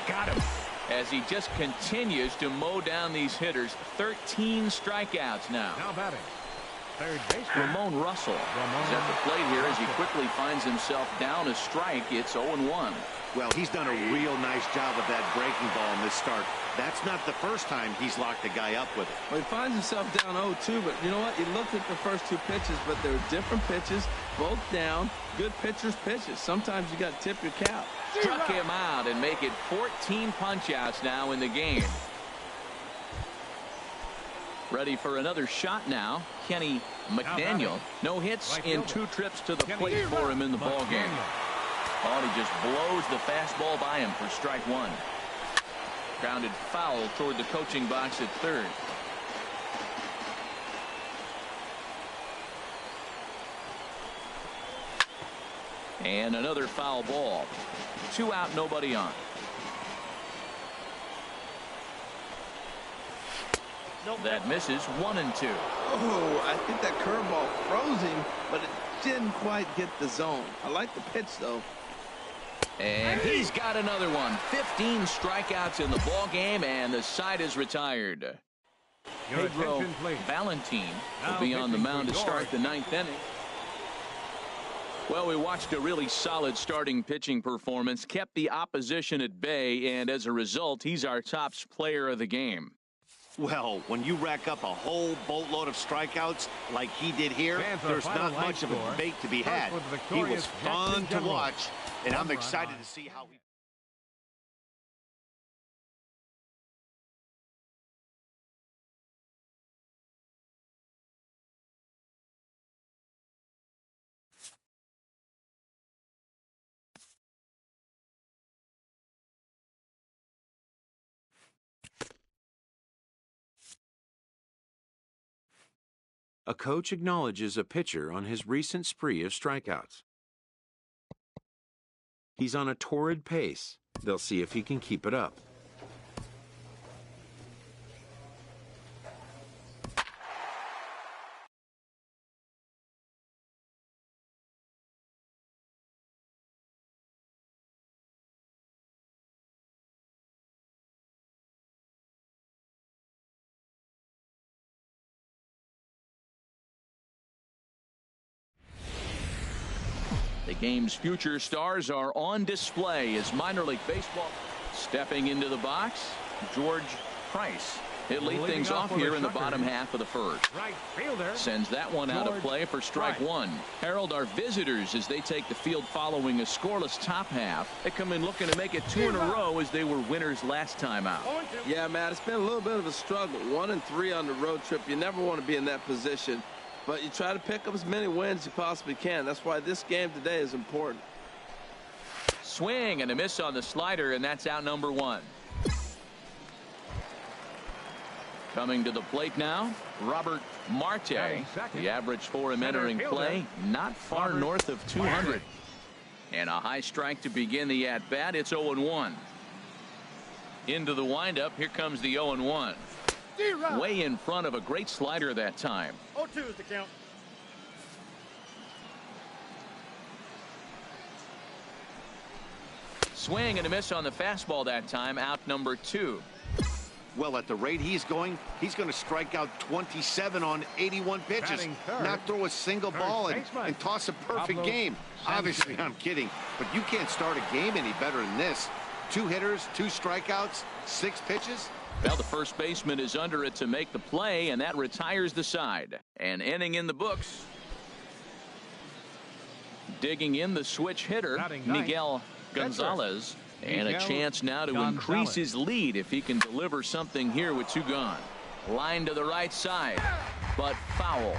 Got him. As he just continues to mow down these hitters. 13 strikeouts now. Now batting. Third baseman. Ramon Russell is at the plate here as he quickly finds himself down a strike. It's 0-1. Well, he's done a real nice job with that breaking ball in this start. That's not the first time he's locked a guy up with it. Well, he finds himself down 0-2, but you know what? He looked at the first 2 pitches, but they were different pitches, both down. Good pitchers' pitches. Sometimes you got to tip your cap. Struck him out and make it 14 punch-outs now in the game. Ready for another shot now. Kenny McDaniel. No hits in 2 trips to the plate for him in the ball game. Oh, he just blows the fastball by him for strike 1. Grounded foul toward the coaching box at third. And another foul ball. 2 out, nobody on. That misses 1-2. Oh, I think that curveball froze him, but it didn't quite get the zone. I like the pitch, though. And he's got another one. 15 strikeouts in the ball game, and the side is retired. Pedro Valentin will be on the mound to start the 9th inning. Well, we watched a really solid starting pitching performance, kept the opposition at bay, and as a result, he's our top player of the game. Well, when you rack up a whole boatload of strikeouts like he did here, there's not much of a debate to be had. He was fun to watch, and I'm excited to see how he... A coach acknowledges a pitcher on his recent spree of strikeouts. He's on a torrid pace. They'll see if he can keep it up. The game's future stars are on display as minor league baseball. Stepping into the box, George Price. He'll lead things off here in the bottom half of the first. Right fielder. Sends that one out of play for strike 1. Harold, our visitors, as they take the field following a scoreless top half. They come in looking to make it 2 in a row as they were winners last time out. Yeah, Matt, it's been a little bit of a struggle. 1-3 on the road trip. You never want to be in that position. But you try to pick up as many wins as you possibly can. That's why this game today is important. Swing and a miss on the slider, and that's out number 1. Coming to the plate now, Robert Marte. The average for him entering play, not far north of 200. And a high strike to begin the at-bat. It's 0-1. Into the windup, here comes the 0-1. Way in front of a great slider that time. 0-2 is the count. swing and a miss on the fastball that time. Out number 2. Well, at the rate he's going to strike out 27 on 81 pitches, not throw a single ball and toss a perfect game. Obviously, I'm kidding, but you can't start a game any better than this. 2 hitters, 2 strikeouts, 6 pitches. Well, the first baseman is under it to make the play, and that retires the side. An inning in the books. Digging in the switch hitter, Miguel Gonzalez. And a chance now to increase his lead if he can deliver something here with 2 gone. Line to the right side, but foul.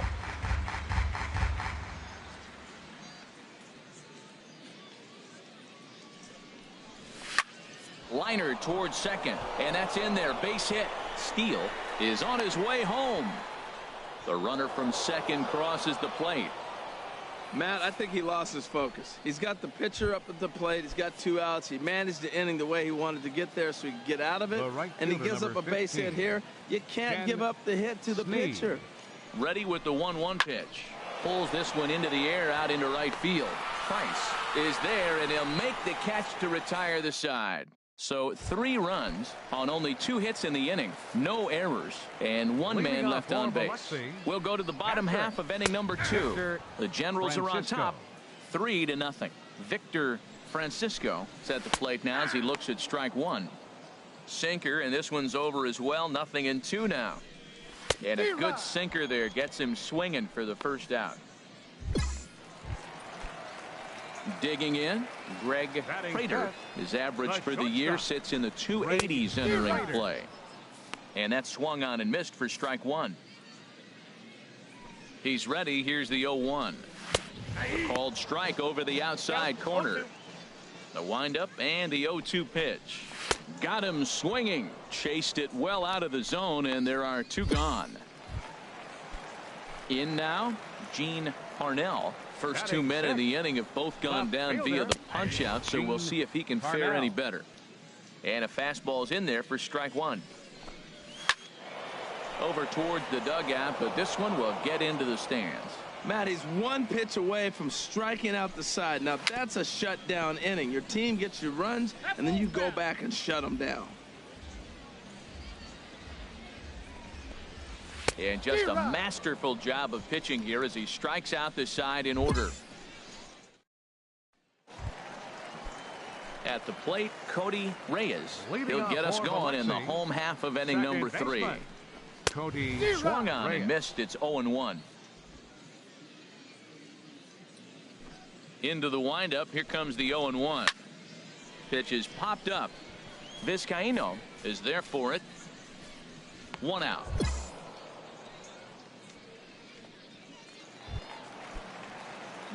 Liner towards second, and that's in there. Base hit. Steele is on his way home. The runner from second crosses the plate. Matt, I think he lost his focus. He's got the pitcher up at the plate. He's got 2 outs. He managed the inning the way he wanted to get there so he could get out of it. And he gives up a base hit here. You can't give up the hit to the pitcher. Ready with the 1-1 pitch. Pulls this one into the air out into right field. Price is there, and he'll make the catch to retire the side. So 3 runs on only 2 hits in the inning. No errors. And 1 man left on base. We'll go to the bottom half of inning number 2. The Generals are on top 3-0. Victor Francisco is at the plate now as he looks at strike 1. Sinker, and this one's over as well. 0-2 now. And a good sinker there gets him swinging for the first out. Digging in, Greg Prater. His average for the year sits in the 280s entering play. And that swung on and missed for strike 1. He's ready. Here's the 0-1. Called strike over the outside corner. The windup and the 0-2 pitch. Got him swinging. Chased it well out of the zone, and there are 2 gone. In now, Gene Parnell. First 2 men in the inning have both gone down via the punch out, so we'll see if he can fare any better. And a fastball's in there for strike 1. Over towards the dugout, but this one will get into the stands. Matt, he's 1 pitch away from striking out the side. Now that's a shutdown inning. Your team gets your runs, and then you go back and shut them down. And just a masterful job of pitching here as he strikes out the side in order. At the plate, Cody Reyes. He'll get us going in the home half of inning number 3. Cody swung on and missed. It's 0-1. Into the windup. Here comes the 0-1. Pitch is popped up. Vizcaíno is there for it. 1 out.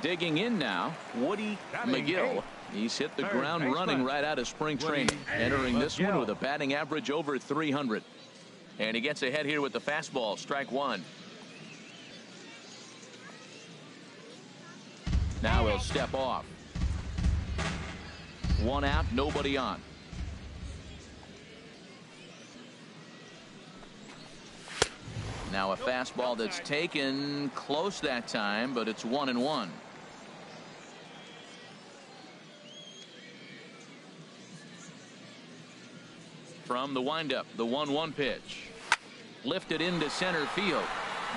Digging in now, Woody McGill. He's hit the ground running right out of spring training. Entering this one with a batting average over 300. And he gets ahead here with the fastball. Strike 1. Now he'll step off. 1 out, nobody on. Now a fastball that's taken close that time, but it's 1-1. From the windup, the 1-1 pitch. Lifted into center field.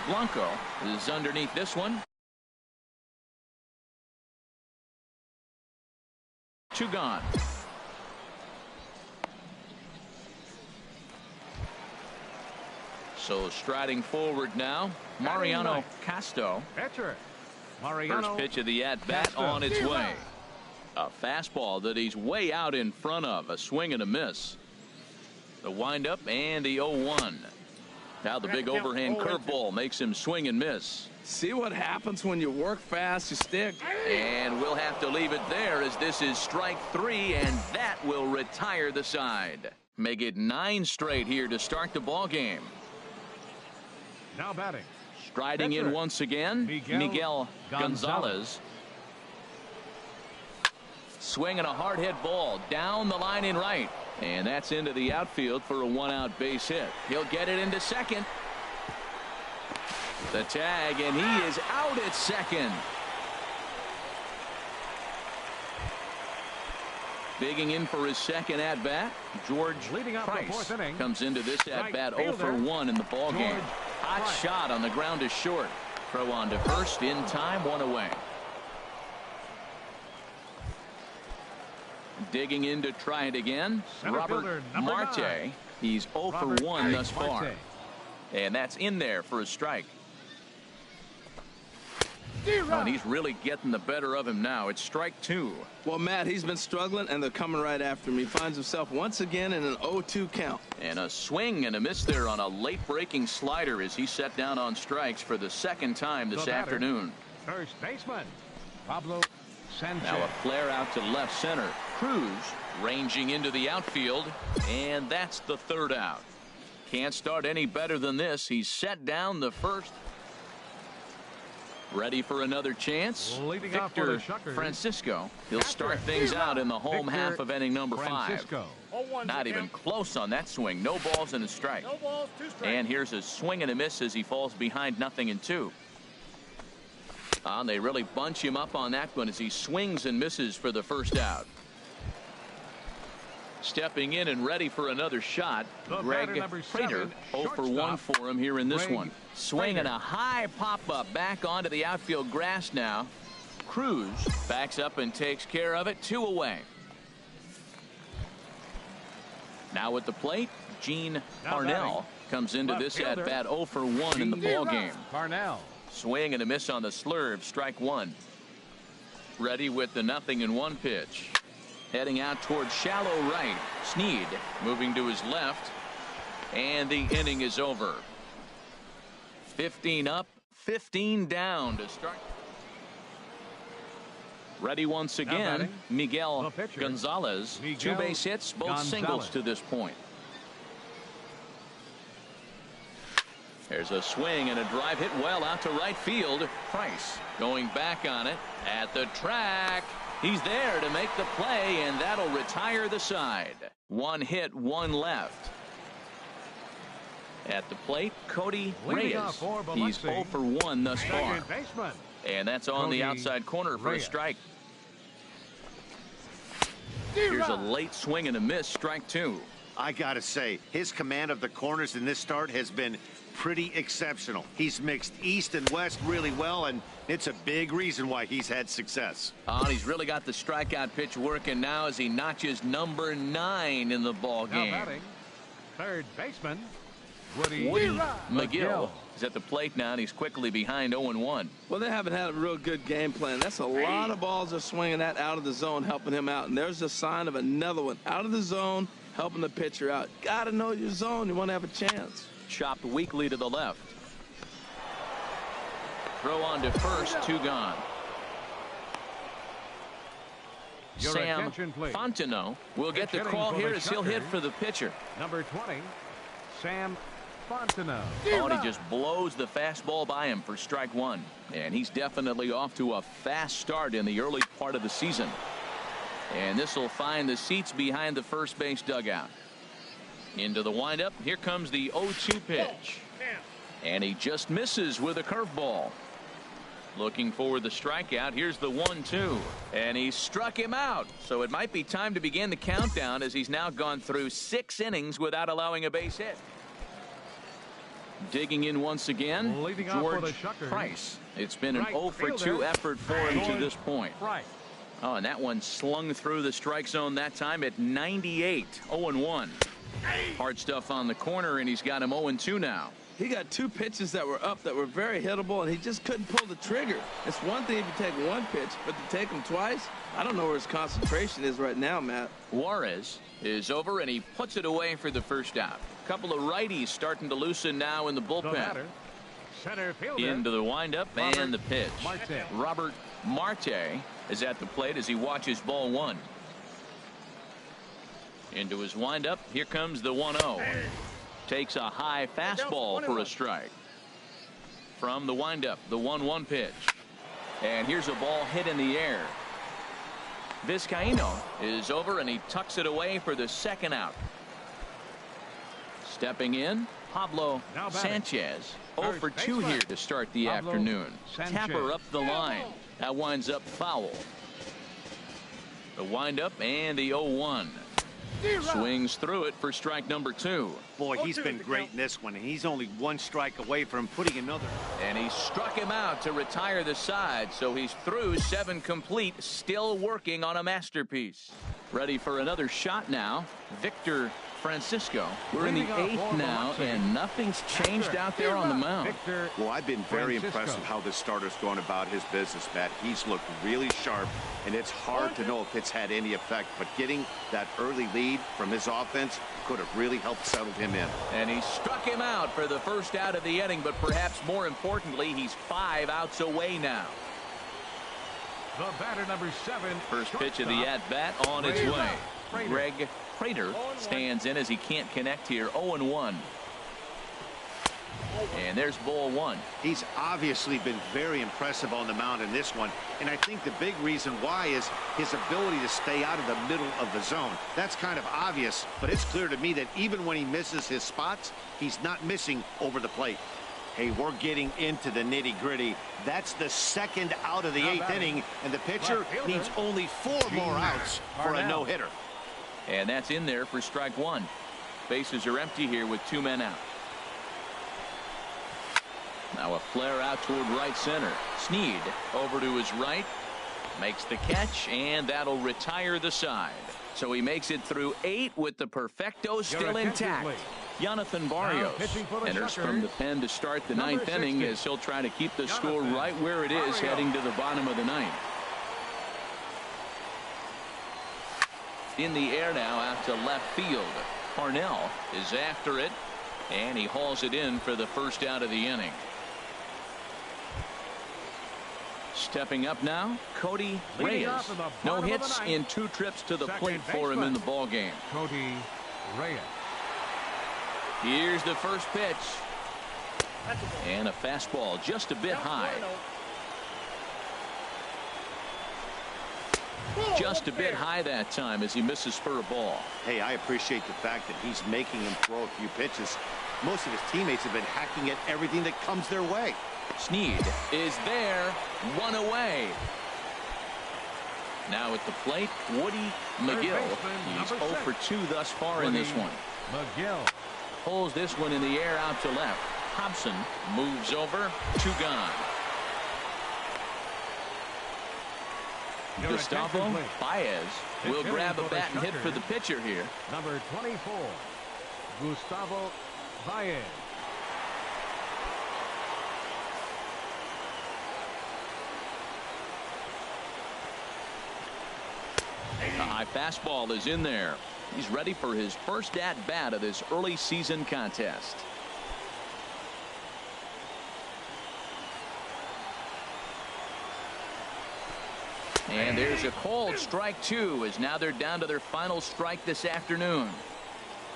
Blanco is underneath this one. 2 gone. So striding forward now, Mariano Castro. First pitch of the at-bat on its way. A fastball that he's way out in front of. A swing and a miss. The windup and the 0-1. Now the big overhand curveball makes him swing and miss. See what happens when you work fast, you stick. And we'll have to leave it there as this is strike 3, and that will retire the side. Make it 9 straight here to start the ball game. Now batting. Striding in once again, Miguel Gonzalez. Swinging a hard hit ball down the line in right. And that's into the outfield for a 1-out base hit. He'll get it into second. The tag, and he is out at second. Digging in for his second at-bat, George Price comes into this at-bat 0 for 1 in the ball game. Hot shot on the ground to short. Throw on to first in time, 1 away. Digging in to try it again, Robert Marte. He's 0 for 1 thus far. And that's in there for a strike. And he's really getting the better of him now. It's strike 2. Well, Matt, he's been struggling, and they're coming right after him. He finds himself once again in an 0-2 count. And a swing and a miss there on a late-breaking slider as he set down on strikes for the second time this afternoon. First baseman, Pablo Sanchez. Now a flare out to left center. Cruz ranging into the outfield, and that's the third out. Can't start any better than this. He's set down the first. Ready for another chance. Victor Francisco. He'll start things out in the home half of inning number 5. Not even close on that swing. No balls and a strike. And here's a swing and a miss as he falls behind 0-2. They really bunch him up on that one as he swings and misses for the first out. Stepping in and ready for another shot, Greg Prater. 0 for 1 for him here in this one. Swinging a high pop-up back onto the outfield grass now. Cruz backs up and takes care of it. 2 away. Now at the plate, Gene Parnell comes into this at-bat 0 for 1 in the ballgame. Parnell. Swing and a miss on the slurve, strike 1. Ready with the 0-1 pitch. Heading out towards shallow right. Sneed moving to his left. And the inning is over. 15 up, 15 down to start. Ready once again, Miguel Gonzalez. 2 base hits, both singles to this point. There's a swing and a drive hit well out to right field. Price going back on it at the track. He's there to make the play, and that'll retire the side. 1 hit, 1 left. At the plate, Cody Reyes. He's 0 for 1 thus far. And that's on the outside corner for a strike. Here's a late swing and a miss, strike 2. I gotta say, his command of the corners in this start has been pretty exceptional. He's mixed east and west really well, and it's a big reason why he's had success. He's really got the strikeout pitch working now as he notches number 9 in the ball game. Now batting, third baseman, Woody McGill is at the plate now, and he's quickly behind 0-1. Well, they haven't had a real good game plan. That's a lot of balls they're swinging at out of the zone, helping him out. And there's a sign of another one out of the zone, helping the pitcher out. Got to know your zone. You want to have a chance. Chopped weakly to the left. Throw on to first, 2 gone. Sam Fontenot will get the call here as he'll hit for the pitcher. Number 20, Sam Fontenot. And he just blows the fastball by him for strike 1. And he's definitely off to a fast start in the early part of the season. And this will find the seats behind the first base dugout. Into the windup. Here comes the 0-2 pitch. And he just misses with a curveball. Looking for the strikeout. Here's the 1-2. And he struck him out. So it might be time to begin the countdown as he's now gone through 6 innings without allowing a base hit. Digging in once again, George Price. It's been an 0 for 2 effort for him to this point. And that one slung through the strike zone that time at 98. 0-1. Hard stuff on the corner, and he's got him 0-2 now. He got 2 pitches that were up that were very hittable, and he just couldn't pull the trigger. It's one thing if you take 1 pitch, but to take him twice, I don't know where his concentration is right now, Matt. Juarez is over, and he puts it away for the first out. A couple of righties starting to loosen now in the bullpen. Into the windup and the pitch. Robert Marte is at the plate as he watches ball 1. Into his windup. Here comes the 1-0. Takes a high fastball for a strike. From the windup, the 1-1 pitch. And here's a ball hit in the air. Vizcaíno is over, and he tucks it away for the second out. Stepping in, Pablo Sanchez. 0 for 2 here to start the afternoon. Tapper up the line. That winds up foul. The windup and the 0-1. Swings through it for strike number 2. Boy, he's been great in this one. He's only one strike away from putting another. And he struck him out to retire the side, so he's through 7 complete, still working on a masterpiece. Ready for another shot now, Victor Francisco. We're in the 8th now, and nothing's changed out there on the mound. Well, I've been very impressed with how this starter's going about his business, Matt. He's looked really sharp, and it's hard to know if it's had any effect, but getting that early lead from his offense could have really helped settle him in. And he struck him out for the first out of the inning, but perhaps more importantly, he's 5 outs away now. The batter, number 7. First pitch of the at-bat on its way. Greg Prater stands in as he can't connect here. 0-1. And there's ball 1. He's obviously been very impressive on the mound in this one, and I think the big reason why is his ability to stay out of the middle of the zone. That's kind of obvious, but it's clear to me that even when he misses his spots, he's not missing over the plate. Hey, we're getting into the nitty-gritty. That's the 2nd out of the 8th inning, and the pitcher needs only 4 more outs for a no-hitter. And that's in there for strike 1. Bases are empty here with 2 men out. Now a flare out toward right center. Snead over to his right, makes the catch, and that'll retire the side. So he makes it through 8 with the perfecto still intact. Jonathan Barrios enters from the pen to start the 9th inning as he'll try to keep the score right where it is heading to the bottom of the 9th. In the air now out to left field. Parnell is after it, and he hauls it in for the first out of the inning. Stepping up now, Cody Reyes. No hits in 2 trips to the plate for him in the ballgame. Cody Reyes. Here's the first pitch. And a fastball just a bit high. Just a bit high that time as he misses for a ball. Hey, I appreciate the fact that he's making him throw a few pitches. Most of his teammates have been hacking at everything that comes their way. Snead is there, 1 away. Now at the plate, Woody McGill. He's 0 for 2 thus far in this one. McGill pulls this one in the air out to left. Hobson moves over, 2 gone. Gustavo Baez will grab a bat and hit for the pitcher here. Number 24, Gustavo Baez. A high fastball is in there. He's ready for his first at-bat of this early season contest. And there's a called strike 2 as now they're down to their final strike this afternoon.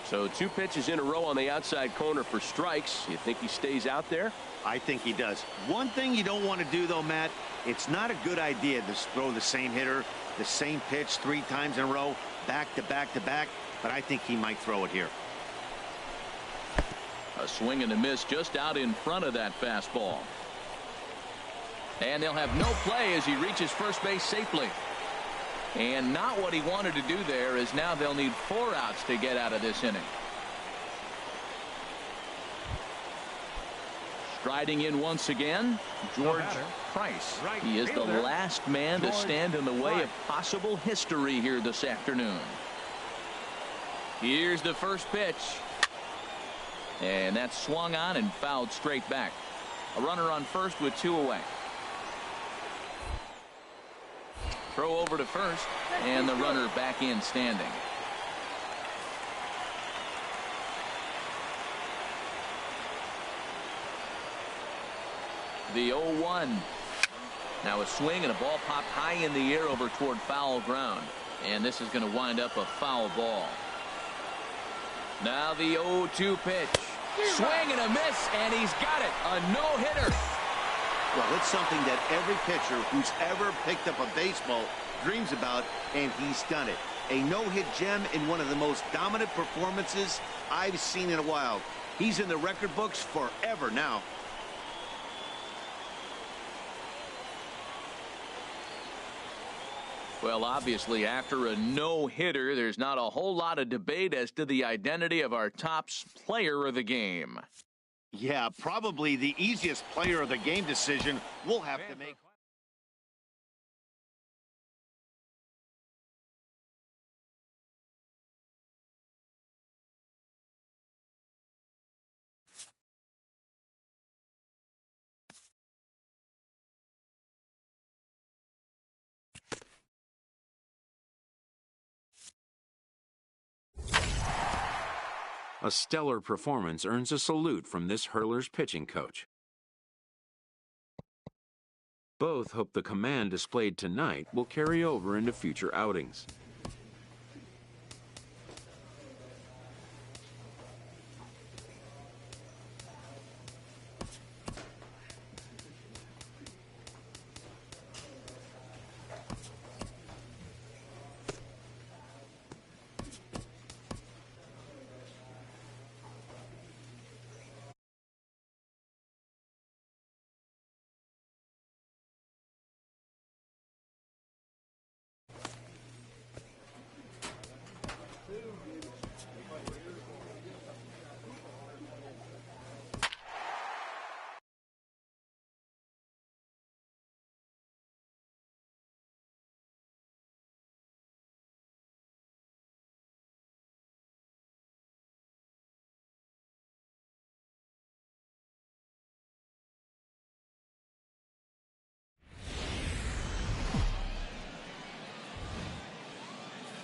So 2 pitches in a row on the outside corner for strikes. You think he stays out there? I think he does. One thing you don't want to do, though, Matt, it's not a good idea to throw the same hitter, the same pitch 3 times in a row, back to back to back, but I think he might throw it here. A swing and a miss just out in front of that fastball. And they'll have no play as he reaches first base safely. And not what he wanted to do there, as now they'll need 4 outs to get out of this inning. Striding in once again, George Price. He is the last man to stand in the way of possible history here this afternoon. Here's the first pitch. And that's swung on and fouled straight back. A runner on first with 2 away. Throw over to first, and the runner back in standing. The 0-1. Now a swing and a ball popped high in the air over toward foul ground. And this is going to wind up a foul ball. Now the 0-2 pitch. Swing and a miss, and he's got it. A no-hitter. Well, it's something that every pitcher who's ever picked up a baseball dreams about, and he's done it. A no-hit gem in one of the most dominant performances I've seen in a while. He's in the record books forever now. Well, obviously, after a no-hitter, there's not a whole lot of debate as to the identity of our top player of the game. Yeah, probably the easiest player of the game decision we'll have to make. A stellar performance earns a salute from this hurler's pitching coach. Both hope the command displayed tonight will carry over into future outings.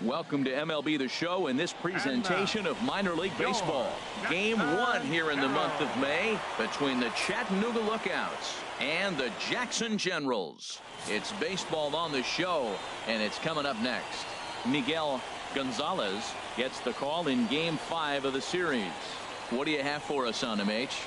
Welcome to MLB The Show and this presentation of minor league baseball. Game 1 here in the month of May between the Chattanooga Lookouts and the Jackson Generals. It's baseball on the show, and it's coming up next. Miguel Gonzalez gets the call in Game 5 of the series. What do you have for us on him, H?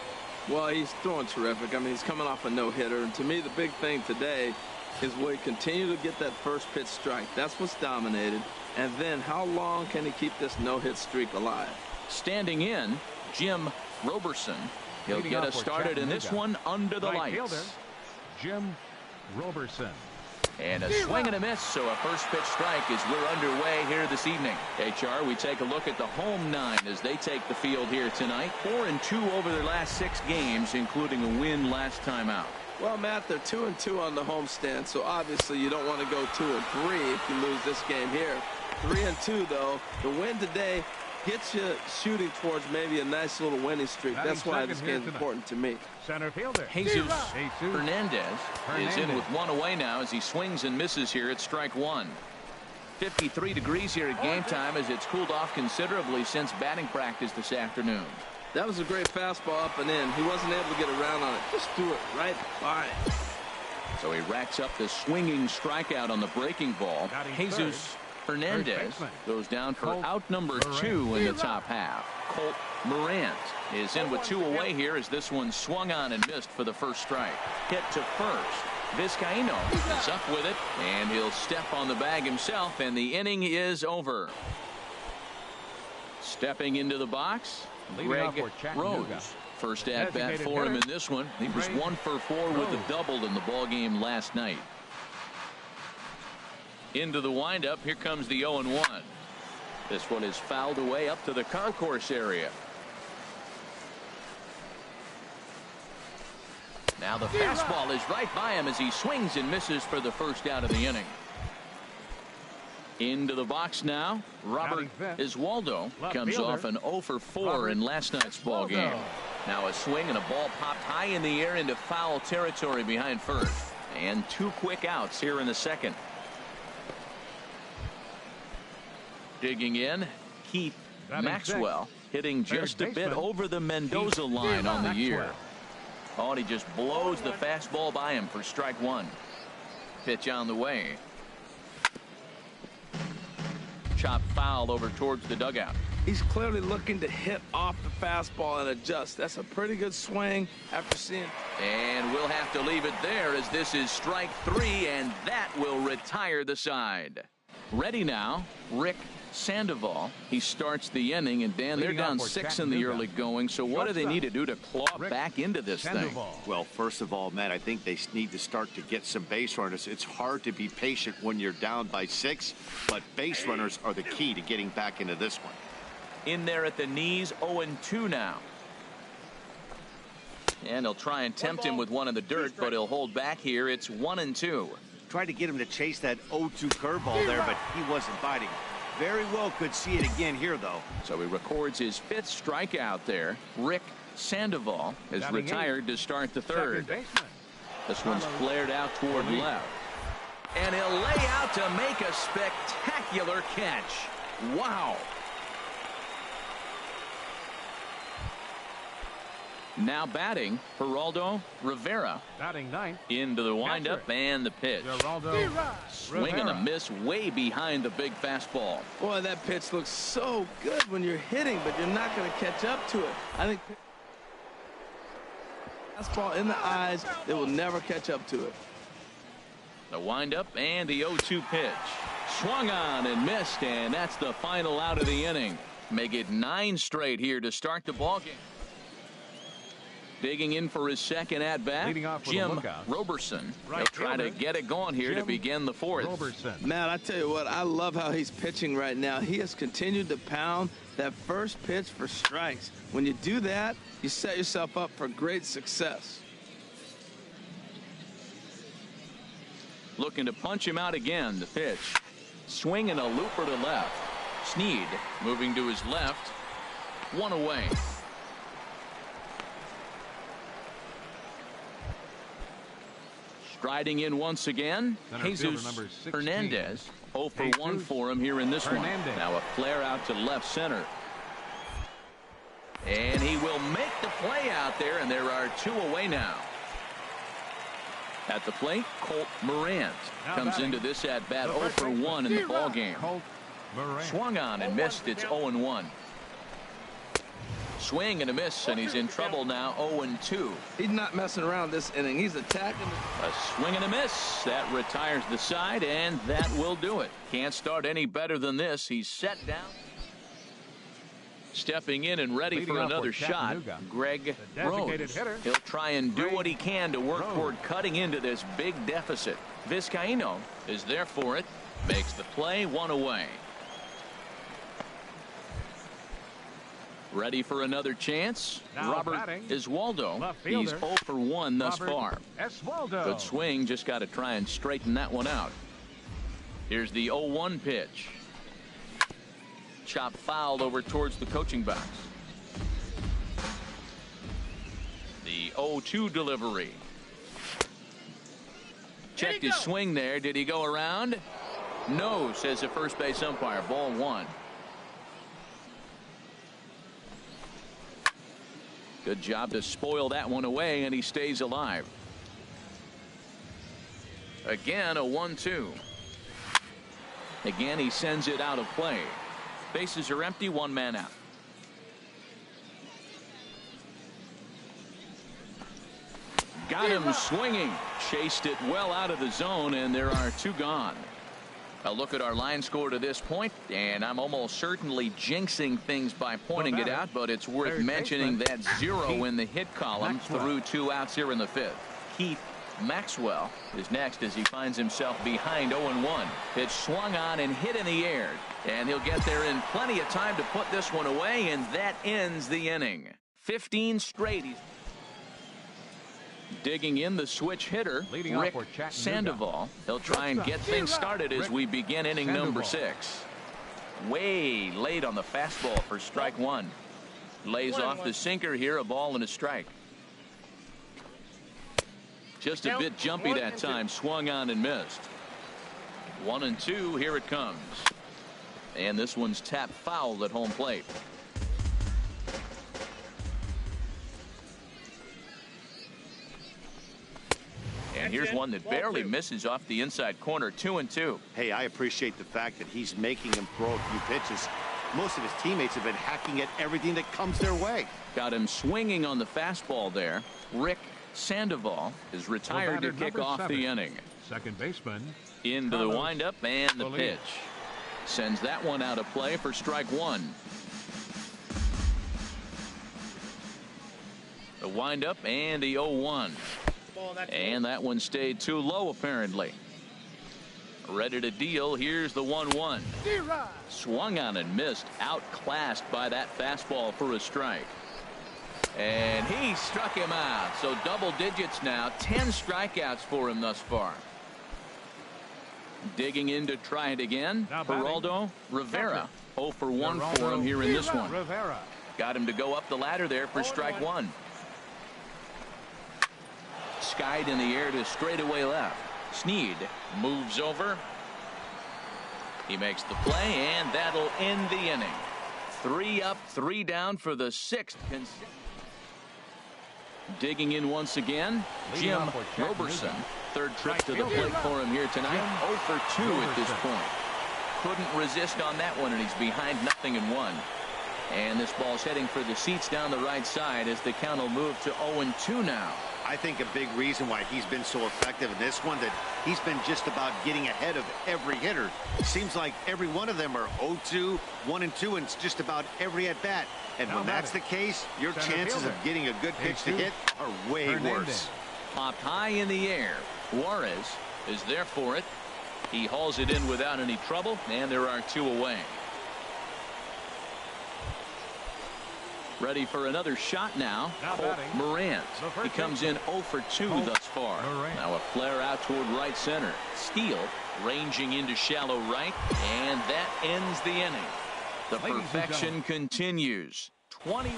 Well, he's throwing terrific. I mean, he's coming off a no-hitter, and to me, the big thing today is will he continue to get that first pitch strike? That's what's dominated. And then how long can he keep this no-hit streak alive? Standing in, Jim Roberson. He'll get us started in this one under the lights. Fielder, Jim Roberson. And a swing and a miss, so a first pitch strike as we're underway here this evening. HR, we take a look at the home 9 as they take the field here tonight. 4-2 over their last 6 games, including a win last time out. Well, Matt, they're 2-2 on the homestand, so obviously you don't want to go 2-3 if you lose this game here. 3-2, though. The win today gets you shooting towards maybe a nice little winning streak. That's why this game's important to me. Center fielder Jesus Hernandez is in with one away now as he swings and misses here at strike 1. 53 degrees here at game time as it's cooled off considerably since batting practice this afternoon. That was a great fastball up and in. He wasn't able to get around on it. Just threw it right by. So he racks up the swinging strikeout on the breaking ball. Jesus Hernandez goes down for out number 2 in the top half. Colt Morant is in with 2 away here as this one swung on and missed for the first strike. Hit to first. Vizcaíno is up with it, and he'll step on the bag himself, and the inning is over. Stepping into the box, Greg Rose. First at bat for him in this one. He was 1 for 4 with a double in the ball game last night. Into the windup, here comes the 0-1. This one is fouled away up to the concourse area. Now the fastball is right by him as he swings and misses for the first out of the inning. Into the box now, Robert Iswaldo comes off an 0 for 4 in last night's ball game. Now a swing and a ball popped high in the air into foul territory behind first. And 2 quick outs here in the second. Digging in, Keith Maxwell hitting just a bit over the Mendoza line on the year. Oh, and he just blows the fastball by him for strike 1. Pitch on the way. Chop foul over towards the dugout. He's clearly looking to hit off the fastball and adjust. That's a pretty good swing after seeing. And we'll have to leave it there as this is strike 3, and that will retire the side. Ready now, Rick Sandoval. He starts the inning, and Dan, they're down 6 in the early going. So what do they need to do to claw back into this thing? Well, first of all, Matt, I think they need to start to get some base runners. It's hard to be patient when you're down by 6, but base runners are the key to getting back into this one. In there at the knees, 0-2 now. And he'll try and tempt him with one in the dirt, but he'll hold back here. It's 1-2. Tried to get him to chase that 0-2 curveball there, but he wasn't biting. Very well could see it again here, though. So he records his 5th strikeout there. Rick Sandoval is retired to start the 3rd. This one's flared out toward left. And he'll lay out to make a spectacular catch. Wow. Now batting, Geraldo Rivera. Batting 9th. Into the windup and the pitch. Swing and a miss way behind the big fastball. Boy, that pitch looks so good when you're hitting, but you're not going to catch up to it. I think fastball in the eyes, they will never catch up to it. The windup and the 0-2 pitch. Swung on and missed, and that's the final out of the inning. Make it 9 straight here to start the ballgame. Digging in for his second at-bat, Jim Roberson. He'll try to get it going here to begin the 4th. Matt, I tell you what, I love how he's pitching right now. He has continued to pound that first pitch for strikes. When you do that, you set yourself up for great success. Looking to punch him out again, the pitch. Swing and a looper to left. Sneed moving to his left. 1 away. Striding in once again, Jesus Hernandez. 0 for 1 for him here in this one. Now a flare out to left center. And he will make the play out there, and there are 2 away now. At the plate, Colt Morant comes into this at-bat 0 for 1 in the ballgame. Swung on and missed. It's 0-1. Swing and a miss, and he's in trouble now. 0-2. He's not messing around this inning. He's attacking. A swing and a miss. That retires the side, and that will do it. Can't start any better than this. He's set down. Stepping in and ready for another shot, Greg Rose. He'll try and do what he can to work toward cutting into this big deficit. Vizcaíno is there for it. Makes the play. 1 away. Ready for another chance. Robert Oswaldo. He's 0 for 1 thus far. Good swing. Just got to try and straighten that one out. Here's the 0-1 pitch. Chop fouled over towards the coaching box. The 0-2 delivery. Checked his swing there. Did he go around? No, says the first base umpire. Ball 1. Good job to spoil that one away, and he stays alive. Again, a 1-2. Again, he sends it out of play. Bases are empty, 1 man out. Got him swinging. Chased it well out of the zone, and there are 2 gone. A look at our line score to this point, and I'm almost certainly jinxing things by pointing it out, but it's worth mentioning that 0 in the hit column through 2 outs here in the 5th. Keith Maxwell is next as he finds himself behind 0-1. Pitch swung on and hit in the air, and he'll get there in plenty of time to put this one away, and that ends the inning. 15 straight. Digging in the switch hitter, Rick Sandoval. He'll try and get things started as we begin inning number 6. Way late on the fastball for strike 1. Lays off the sinker here, a ball and a strike. Just a bit jumpy that time, swung on and missed. 1-2, here it comes. And this one's tapped foul at home plate. And here's one that barely misses off the inside corner. 2-2. Hey, I appreciate the fact that he's making him throw a few pitches. Most of his teammates have been hacking at everything that comes their way. Got him swinging on the fastball there. Rick Sandoval is retired to kick off the inning. Second baseman. Into the windup and the pitch. Sends that one out of play for strike one. The windup and the 0-1. And that one stayed too low apparently. Ready to deal. Here's the 1-1. Swung on and missed. Outclassed by that fastball for a strike. And he struck him out. So double digits now. 10 strikeouts for him thus far. Digging in to try it again. Geraldo Rivera. 0 for 1 for him here in this one. Got him to go up the ladder there for strike one. Skied in the air to straightaway left. Snead moves over. He makes the play, and that'll end the inning. 3 up, 3 down for the 6th. Digging in once again, Jim Roberson. 3rd trip to the plate for him here tonight. 0 for 2 at this point. Couldn't resist on that one, and he's behind 0-1. And this ball's heading for the seats down the right side as the count will move to 0-2 now. I think a big reason why he's been so effective in this one, that he's been just about getting ahead of every hitter. Seems like every one of them are 0-2, 1-2, and it's just about every at bat. And when that's the case, your chances of getting a good pitch to hit are way worse. Popped high in the air. Juarez is there for it. He hauls it in without any trouble, and there are 2 away. Ready for another shot now. Colt Morant. He comes in 0 for 2 thus far. Now a flare out toward right center. Steele ranging into shallow right, and that ends the inning. The perfection continues. 21.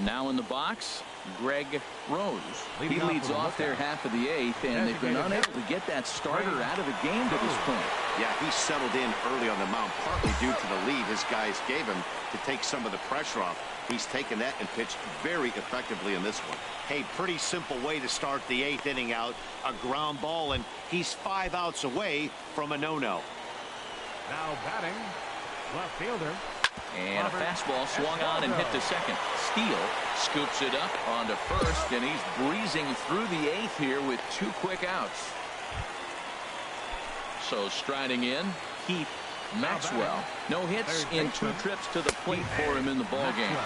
Now in the box, Greg Rose. He leads off their half of the 8th, and they've been unable to get that starter out of the game to this point. Yeah, he settled in early on the mound, partly due to the lead his guys gave him to take some of the pressure off. He's taken that and pitched very effectively in this one. Hey, pretty simple way to start the 8th inning out. A ground ball, and he's 5 outs away from a no-no. Now batting, left fielder. And a fastball swung on and hit to second. Steele scoops it up onto first, and he's breezing through the 8th here with 2 quick outs. So striding in, Keith Maxwell. No hits in 2 trips to the plate for him in the ball game.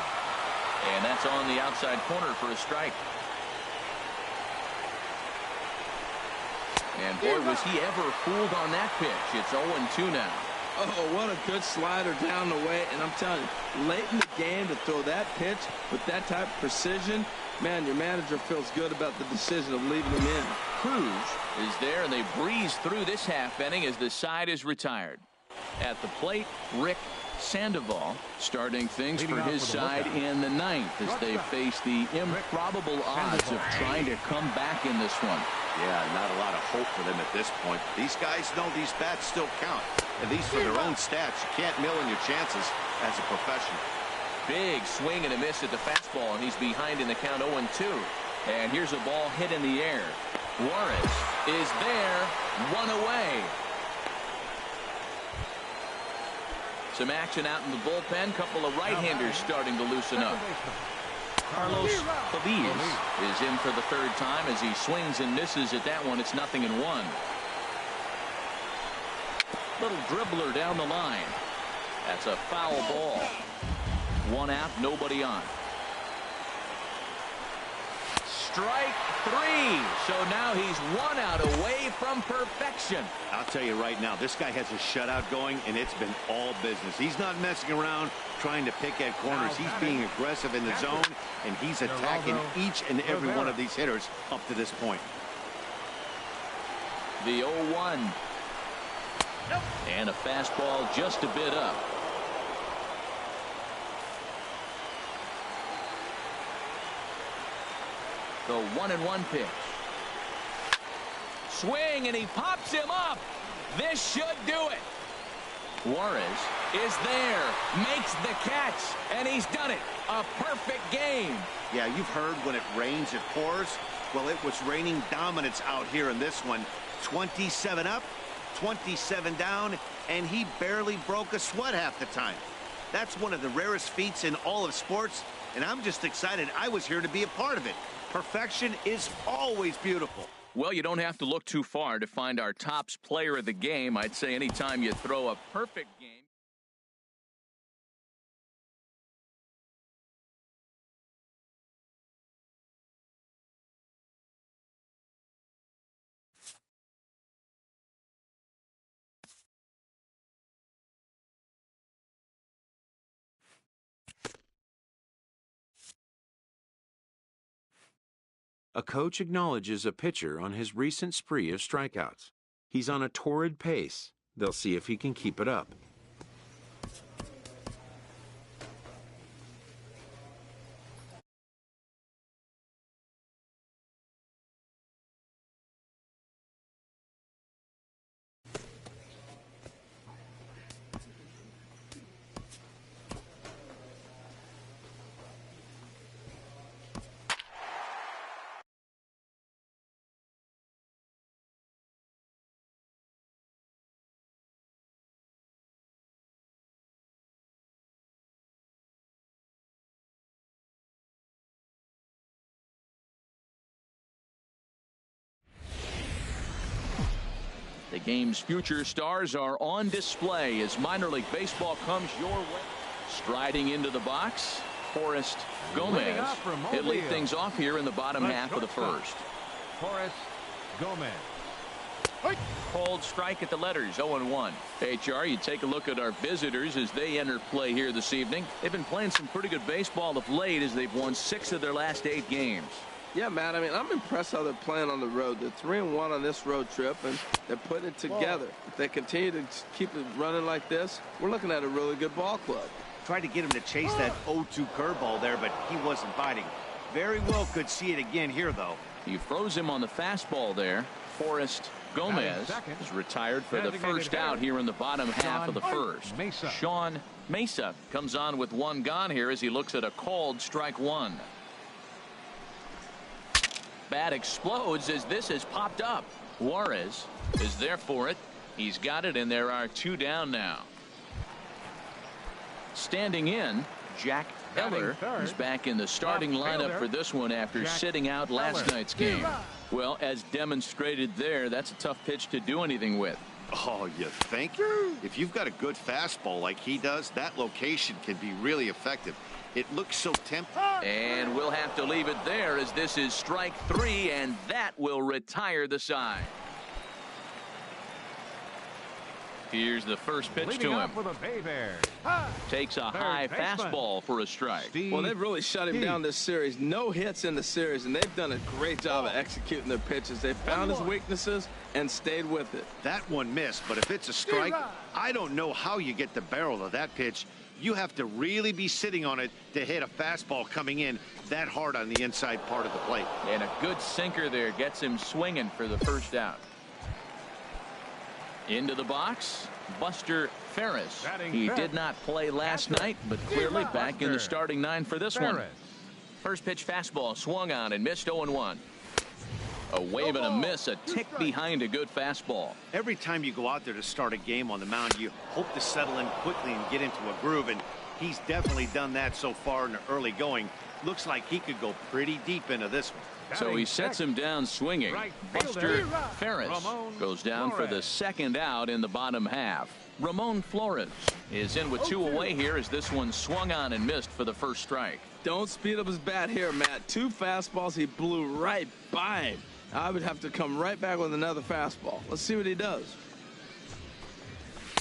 And that's on the outside corner for a strike. And boy, was he ever fooled on that pitch. It's 0-2 now. Oh, what a good slider down the way. And I'm telling you, late in the game to throw that pitch with that type of precision, man, your manager feels good about the decision of leaving him in. Cruz is there, and they breeze through this half inning as the side is retired. At the plate, Rick Sandoval starting things for his side in the 9th as they face the improbable odds of trying to come back in this one. Yeah, not a lot of hope for them at this point. These guys know these bats still count, at least for their own stats. You can't mill in your chances as a professional. Big swing and a miss at the fastball, and he's behind in the count 0-2. And here's a ball hit in the air. Juarez is there, 1 away. Some action out in the bullpen. Couple of right-handers starting to loosen up. Carlos Feliz is in for the 3rd time as he swings and misses at that one. It's 0-1. Little dribbler down the line. That's a foul ball. 1 out, nobody on. Strike 3. So now he's 1 out away from perfection. I'll tell you right now, this guy has a shutout going, and it's been all business. He's not messing around trying to pick at corners. He's being aggressive in the zone, and he's attacking each and every one of these hitters up to this point. The 0-1. And a fastball just a bit up. The 1-1 pitch. Swing, and he pops him up. This should do it. Juarez is there, makes the catch, and he's done it. A perfect game. Yeah, you've heard when it rains, it pours. Well, it was raining dominance out here in this one. 27 up, 27 down, and he barely broke a sweat half the time. That's one of the rarest feats in all of sports, and I'm just excited I was here to be a part of it. Perfection is always beautiful. Well, you don't have to look too far to find our tops player of the game. I'd say anytime you throw a perfect game. A coach acknowledges a pitcher on his recent spree of strikeouts. He's on a torrid pace. They'll see if he can keep it up. The game's future stars are on display as minor league baseball comes your way. Striding into the box, Forrest Gomez. He'll lead things off here in the bottom half of the first. Forrest Gomez. Called strike at the letters, 0-1. HR, you take a look at our visitors as they enter play here this evening. They've been playing some pretty good baseball of late as they've won 6 of their last 8 games. Yeah, Matt, I mean, I'm impressed how they're playing on the road. They're 3-1 on this road trip, and they're putting it together. If they continue to keep it running like this, we're looking at a really good ball club. Tried to get him to chase that 0-2 curveball there, but he wasn't biting. Very well could see it again here, though. He froze him on the fastball there. Forrest Gomez is retired for the first out here in the bottom half of the first. Sean Mesa comes on with 1 gone here as he looks at a called strike 1. Bat explodes as this has popped up. Juarez is there for it. He's got it, and there are 2 down now. Standing in, Jack Eller is back in the starting lineup for this one after sitting out last night's game. Well, as demonstrated there, that's a tough pitch to do anything with. Oh, you think? If you've got a good fastball like he does, that location can be really effective. It looks so tempting. And we'll have to leave it there as this is strike 3, and that will retire the side. Here's the first pitch to him. Takes a high fastball for a strike. Well, they've really shut him down this series. No hits in the series, and they've done a great job of executing their pitches. They found his weaknesses and stayed with it. That one missed, but if it's a strike, I don't know how you get the barrel of that pitch. You have to really be sitting on it to hit a fastball coming in that hard on the inside part of the plate. And a good sinker there gets him swinging for the first out. Into the box, Buster Ferris. He did not play last night, but clearly back in the starting 9 for this one. First pitch fastball swung on and missed 0-1. A wave and a miss, a tick behind a good fastball. Every time you go out there to start a game on the mound, you hope to settle in quickly and get into a groove, and he's definitely done that so far in the early going. Looks like he could go pretty deep into this one. So he sets him down swinging. Buster Ferris goes down for the second out in the bottom half. Ramon Flores is in with 2 away here as this one swung on and missed for the first strike. Don't speed up his bat here, Matt. 2 fastballs, he blew right by him. I would have to come right back with another fastball. Let's see what he does.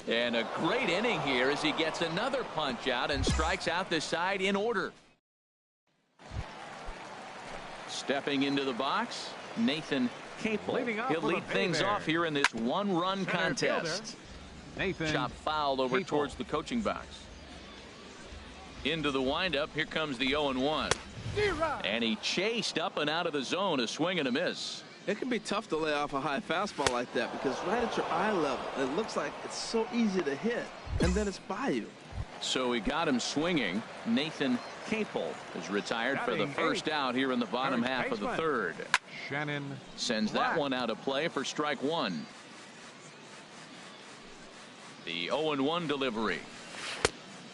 And a great inning here as he gets another punch out and strikes out the side in order. Stepping into the box, Nathan Capel. He'll lead things off here in this 1-run contest. Chop foul over towards the coaching box. Into the windup, here comes the 0-1. And he chased up and out of the zone, a swing and a miss. It can be tough to lay off a high fastball like that because right at your eye level, it looks like it's so easy to hit, and then it's by you. So he got him swinging. Nathan Capel is retired for the first out here in the bottom half of the third. Sends that one out of play for strike 1. The 0-1 delivery.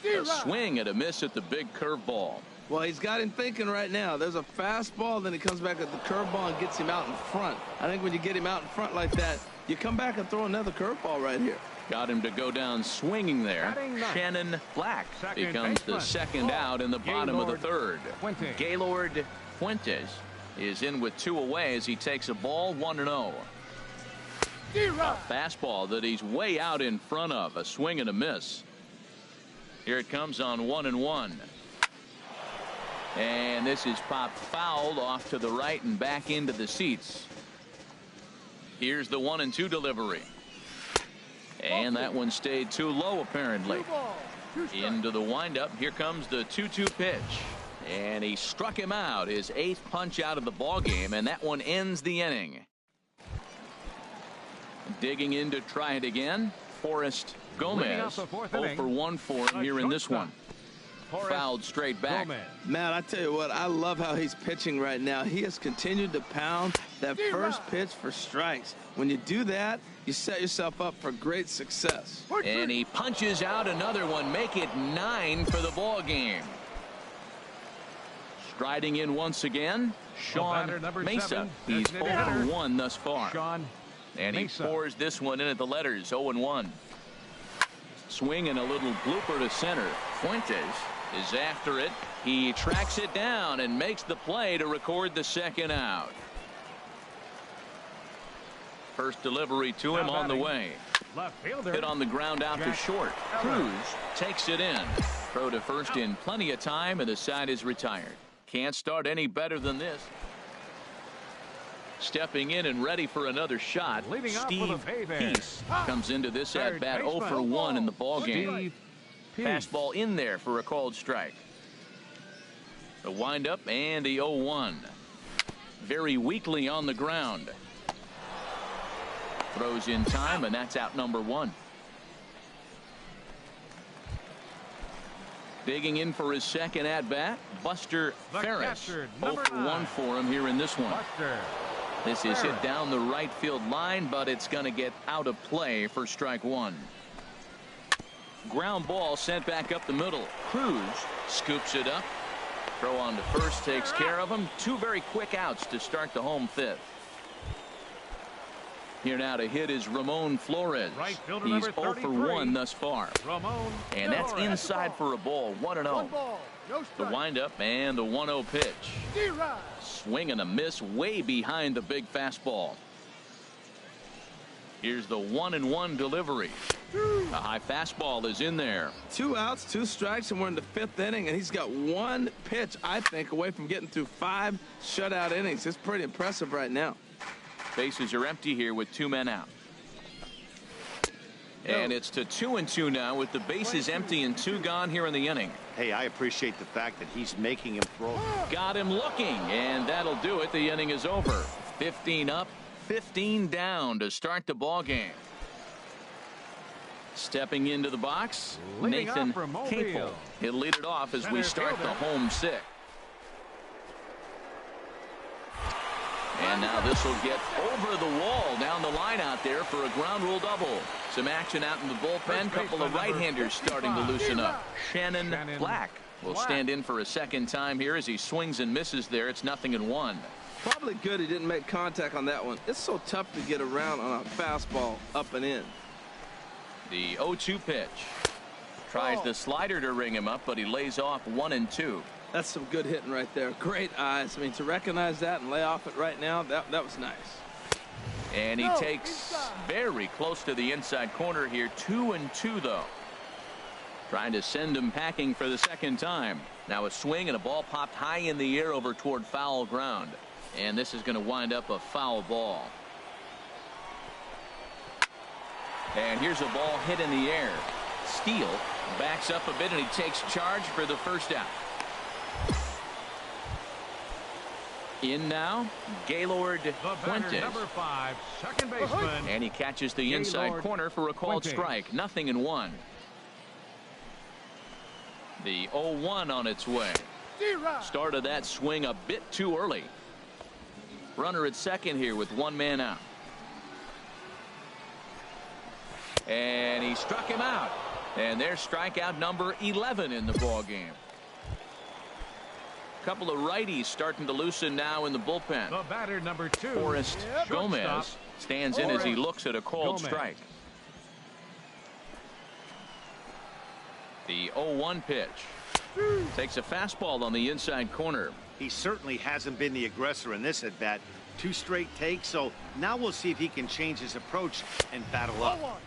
A swing and a miss at the big curveball. Well, he's got him thinking right now. There's a fastball, then he comes back at the curveball and gets him out in front. I think when you get him out in front like that, you come back and throw another curveball right here. Got him to go down swinging there. Shannon Black becomes the second out in the bottom of the third. Gaylord Fuentes is in with 2 away as he takes a ball 1-0. A fastball that he's way out in front of. A swing and a miss. Here it comes on 1-1. And this is popped fouled off to the right and back into the seats. Here's the 1-2 delivery. And that one stayed too low, apparently. Into the windup. Here comes the 2-2 pitch. And he struck him out, his 8th punch out of the ball game, and that one ends the inning. Digging in to try it again, Forrest Gomez. 0 for 1 for him here in this one. Fouled straight back. Matt, I tell you what, I love how he's pitching right now. He has continued to pound that first pitch for strikes. When you do that, you set yourself up for great success. And he punches out another one, make it 9 for the ball game. Striding in once again, Sean Mesa. He's 0 for 1 thus far. And he pours this one in at the letters, 0-1. Swing and a little blooper to center. Fuentes is after it. He tracks it down and makes the play to record the second out. First delivery to him on the way. Hit on the ground out to short. Cruz takes it in. Throw to first in plenty of time, and the side is retired. Can't start any better than this. Stepping in and ready for another shot, Steve Peace comes into this at bat 0 for 1 in the ball game. Fastball in there for a called strike. The windup and the 0-1. Very weakly on the ground. Throws in time, and that's out number 1. Digging in for his second at bat, Buster Ferris. 0 for 1 for him here in this one. This is hit down the right field line, but it's going to get out of play for strike 1. Ground ball sent back up the middle. Cruz scoops it up. Throw on to first takes care of him. 2 very quick outs to start the home 5th. Here now to hit is Ramon Flores. He's 0 for 1 thus far. And that's inside for a ball, 1-0. The windup and the 1-0 pitch. Swing and a miss way behind the big fastball. Here's the 1-1 delivery. A high fastball is in there. 2 outs, 2 strikes, and we're in the 5th inning, and he's got 1 pitch, I think, away from getting through 5 shutout innings. It's pretty impressive right now. Bases are empty here with 2 men out. And it's to 2-2 now with the bases empty and 2 gone here in the inning. Hey, I appreciate the fact that he's making him throw. Got him looking, and that'll do it. The inning is over. 15 up, 15 down to start the ball game. Stepping into the box, Nathan Capel. He'll lead it off as we start the home 6. And now this will get over the wall down the line out there for a ground rule double. Some action out in the bullpen. Couple of right-handers starting to loosen up. Shannon Black will stand in for a second time here as he swings and misses there. It's 0-1. Probably good he didn't make contact on that one. It's so tough to get around on a fastball up and in. The 0-2 pitch. Tries the slider to ring him up, but he lays off 1-2. That's some good hitting right there. Great eyes. I mean, to recognize that and lay off it right now, that was nice. And he takes very close to the inside corner here. 2-2 though. Trying to send him packing for the second time. Now a swing and a ball popped high in the air over toward foul ground. And this is going to wind up a foul ball. And here's a ball hit in the air. Steele backs up a bit and he takes charge for the first out. In now, Gaylord Fuentes. Number 5, second baseman. And he catches the inside corner for a called strike. 0-1. The 0-1 on its way. Started that swing a bit too early. Runner at second here with 1 man out. And he struck him out. And there's strikeout number 11 in the ball game. Couple of righties starting to loosen now in the bullpen. The batter, number 2. Forrest Gomez stands in as he looks at a called strike. The 0-1 pitch. Takes a fastball on the inside corner. He certainly hasn't been the aggressor in this at bat. 2 straight takes, so now we'll see if he can change his approach and battle up.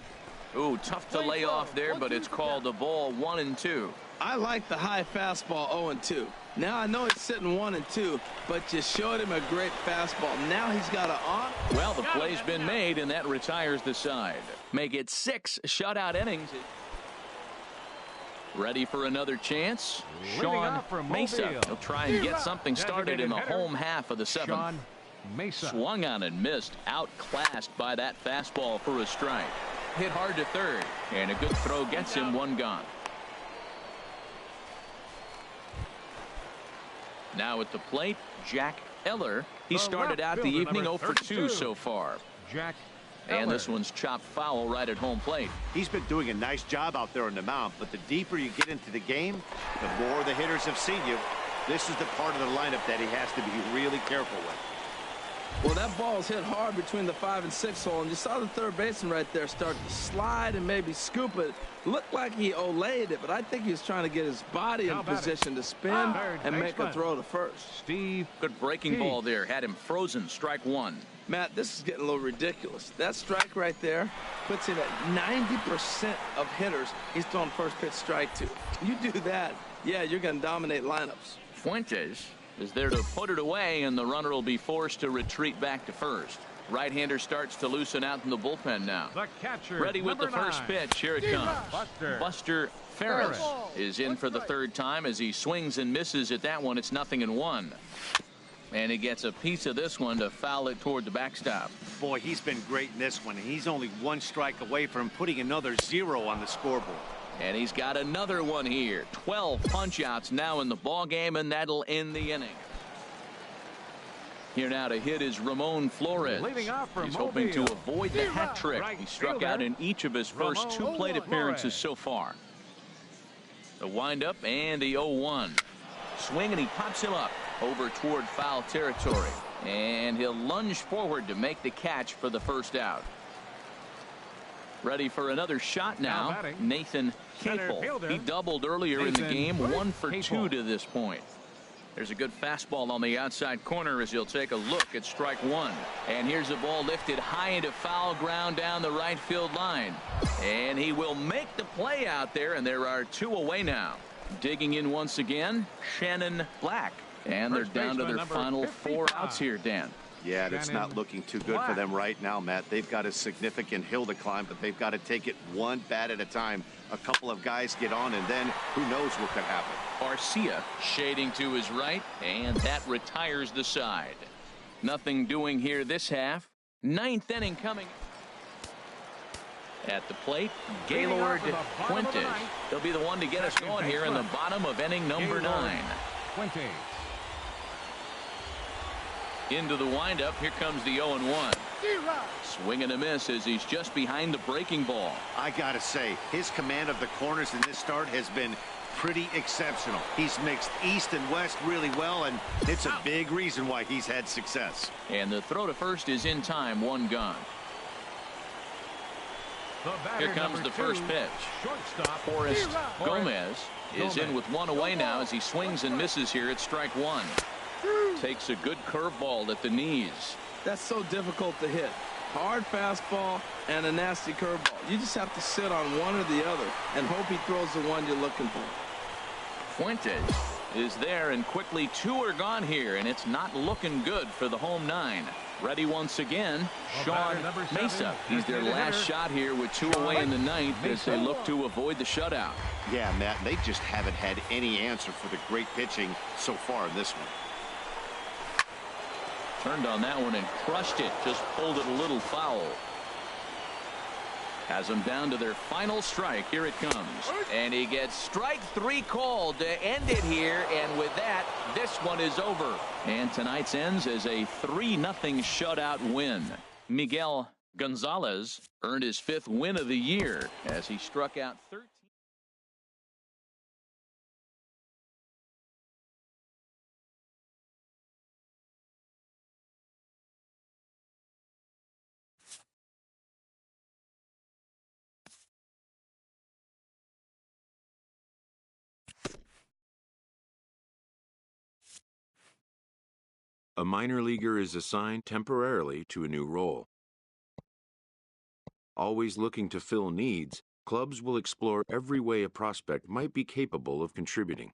Ooh, tough to lay off there, but it's called a ball. 1-2. I like the high fastball 0-2. Now I know he's sitting 1-2, but just showed him a great fastball. Now he's got an on. Well, the play's been made, and that retires the side. Make it 6 shutout innings. Ready for another chance? Sean Mesa. He'll try and get something started in the home half of the 7th. Swung on and missed. Outclassed by that fastball for a strike. Hit hard to third, and a good throw gets him 1 gone. Now at the plate, Jack Eller. He started out the evening 0 for 2 so far. And this one's chopped foul right at home plate. He's been doing a nice job out there on the mound, but the deeper you get into the game, the more the hitters have seen you. This is the part of the lineup that he has to be really careful with. Well, that ball's hit hard between the 5 and 6 hole, and you saw the third baseman right there start to slide and maybe scoop it. Looked like he olayed it, but I think he was trying to get his body in position to spin and make a throw to first. Good breaking ball there. Had him frozen. Strike 1. Matt, this is getting a little ridiculous. That strike right there puts him at 90% of hitters he's throwing first pitch strike to. You do that, yeah, you're going to dominate lineups. Fuentes is there to put it away, and the runner will be forced to retreat back to first. Right-hander starts to loosen out in the bullpen now. Ready with the first pitch. Here it comes. Buster Ferris is in for the 3rd time as he swings and misses at that one. It's 0-1. And he gets a piece of this one to foul it toward the backstop. Boy, he's been great in this one. He's only 1 strike away from putting another 0 on the scoreboard. And he's got another one here. 12 punch-outs now in the ball game, and that'll end the inning. Here now to hit is Ramon Flores. He's hoping to avoid the hat trick. He struck out in each of his first 2 plate appearances so far. The windup and the 0-1. Swing, and he pops him up over toward foul territory. And he'll lunge forward to make the catch for the first out. Ready for another shot now. Nathan Capel. He doubled earlier in the game. 1 for 2 to this point. There's a good fastball on the outside corner as he'll take a look at strike 1. And here's a ball lifted high into foul ground down the right field line. And he will make the play out there, and there are 2 away now. Digging in once again, Shannon Black. And they're down to their final 4 outs here, Dan. Yeah, it's not looking too good for them right now, Matt. They've got a significant hill to climb, but they've got to take it 1 bat at a time. A couple of guys get on, and then who knows what could happen. Garcia shading to his right, and that retires the side. Nothing doing here this half. 9th inning coming. At the plate, Gaylord Fuentes. He'll be the one to get us going here in the bottom of inning number 9. Into the windup. Here comes the 0-1. Swing and a miss as he's just behind the breaking ball. I gotta say, his command of the corners in this start has been pretty exceptional. He's mixed east and west really well, and it's a big reason why he's had success. And the throw to first is in time. 1 gone. Here comes the first pitch. Forrest Gomez is in with 1 away now as he swings and misses here at strike 1. Takes a good curveball at the knees. That's so difficult to hit. Hard fastball and a nasty curveball. You just have to sit on one or the other and hope he throws the one you're looking for. Fuentes is there, and quickly 2 are gone here, and it's not looking good for the home 9. Ready once again, Sean Mesa. He's their last shot here with 2 away in the 9th as they look to avoid the shutout. Yeah, Matt, they just haven't had any answer for the great pitching so far in this one. Turned on that one and crushed it. Just pulled it a little foul. Has them down to their final strike. Here it comes. And he gets strike 3 called to end it here. And with that, this one is over. And tonight's ends as a 3-0 shutout win. Miguel Gonzalez earned his 5th win of the year as he struck out 13. A minor leaguer is assigned temporarily to a new role. Always looking to fill needs, clubs will explore every way a prospect might be capable of contributing.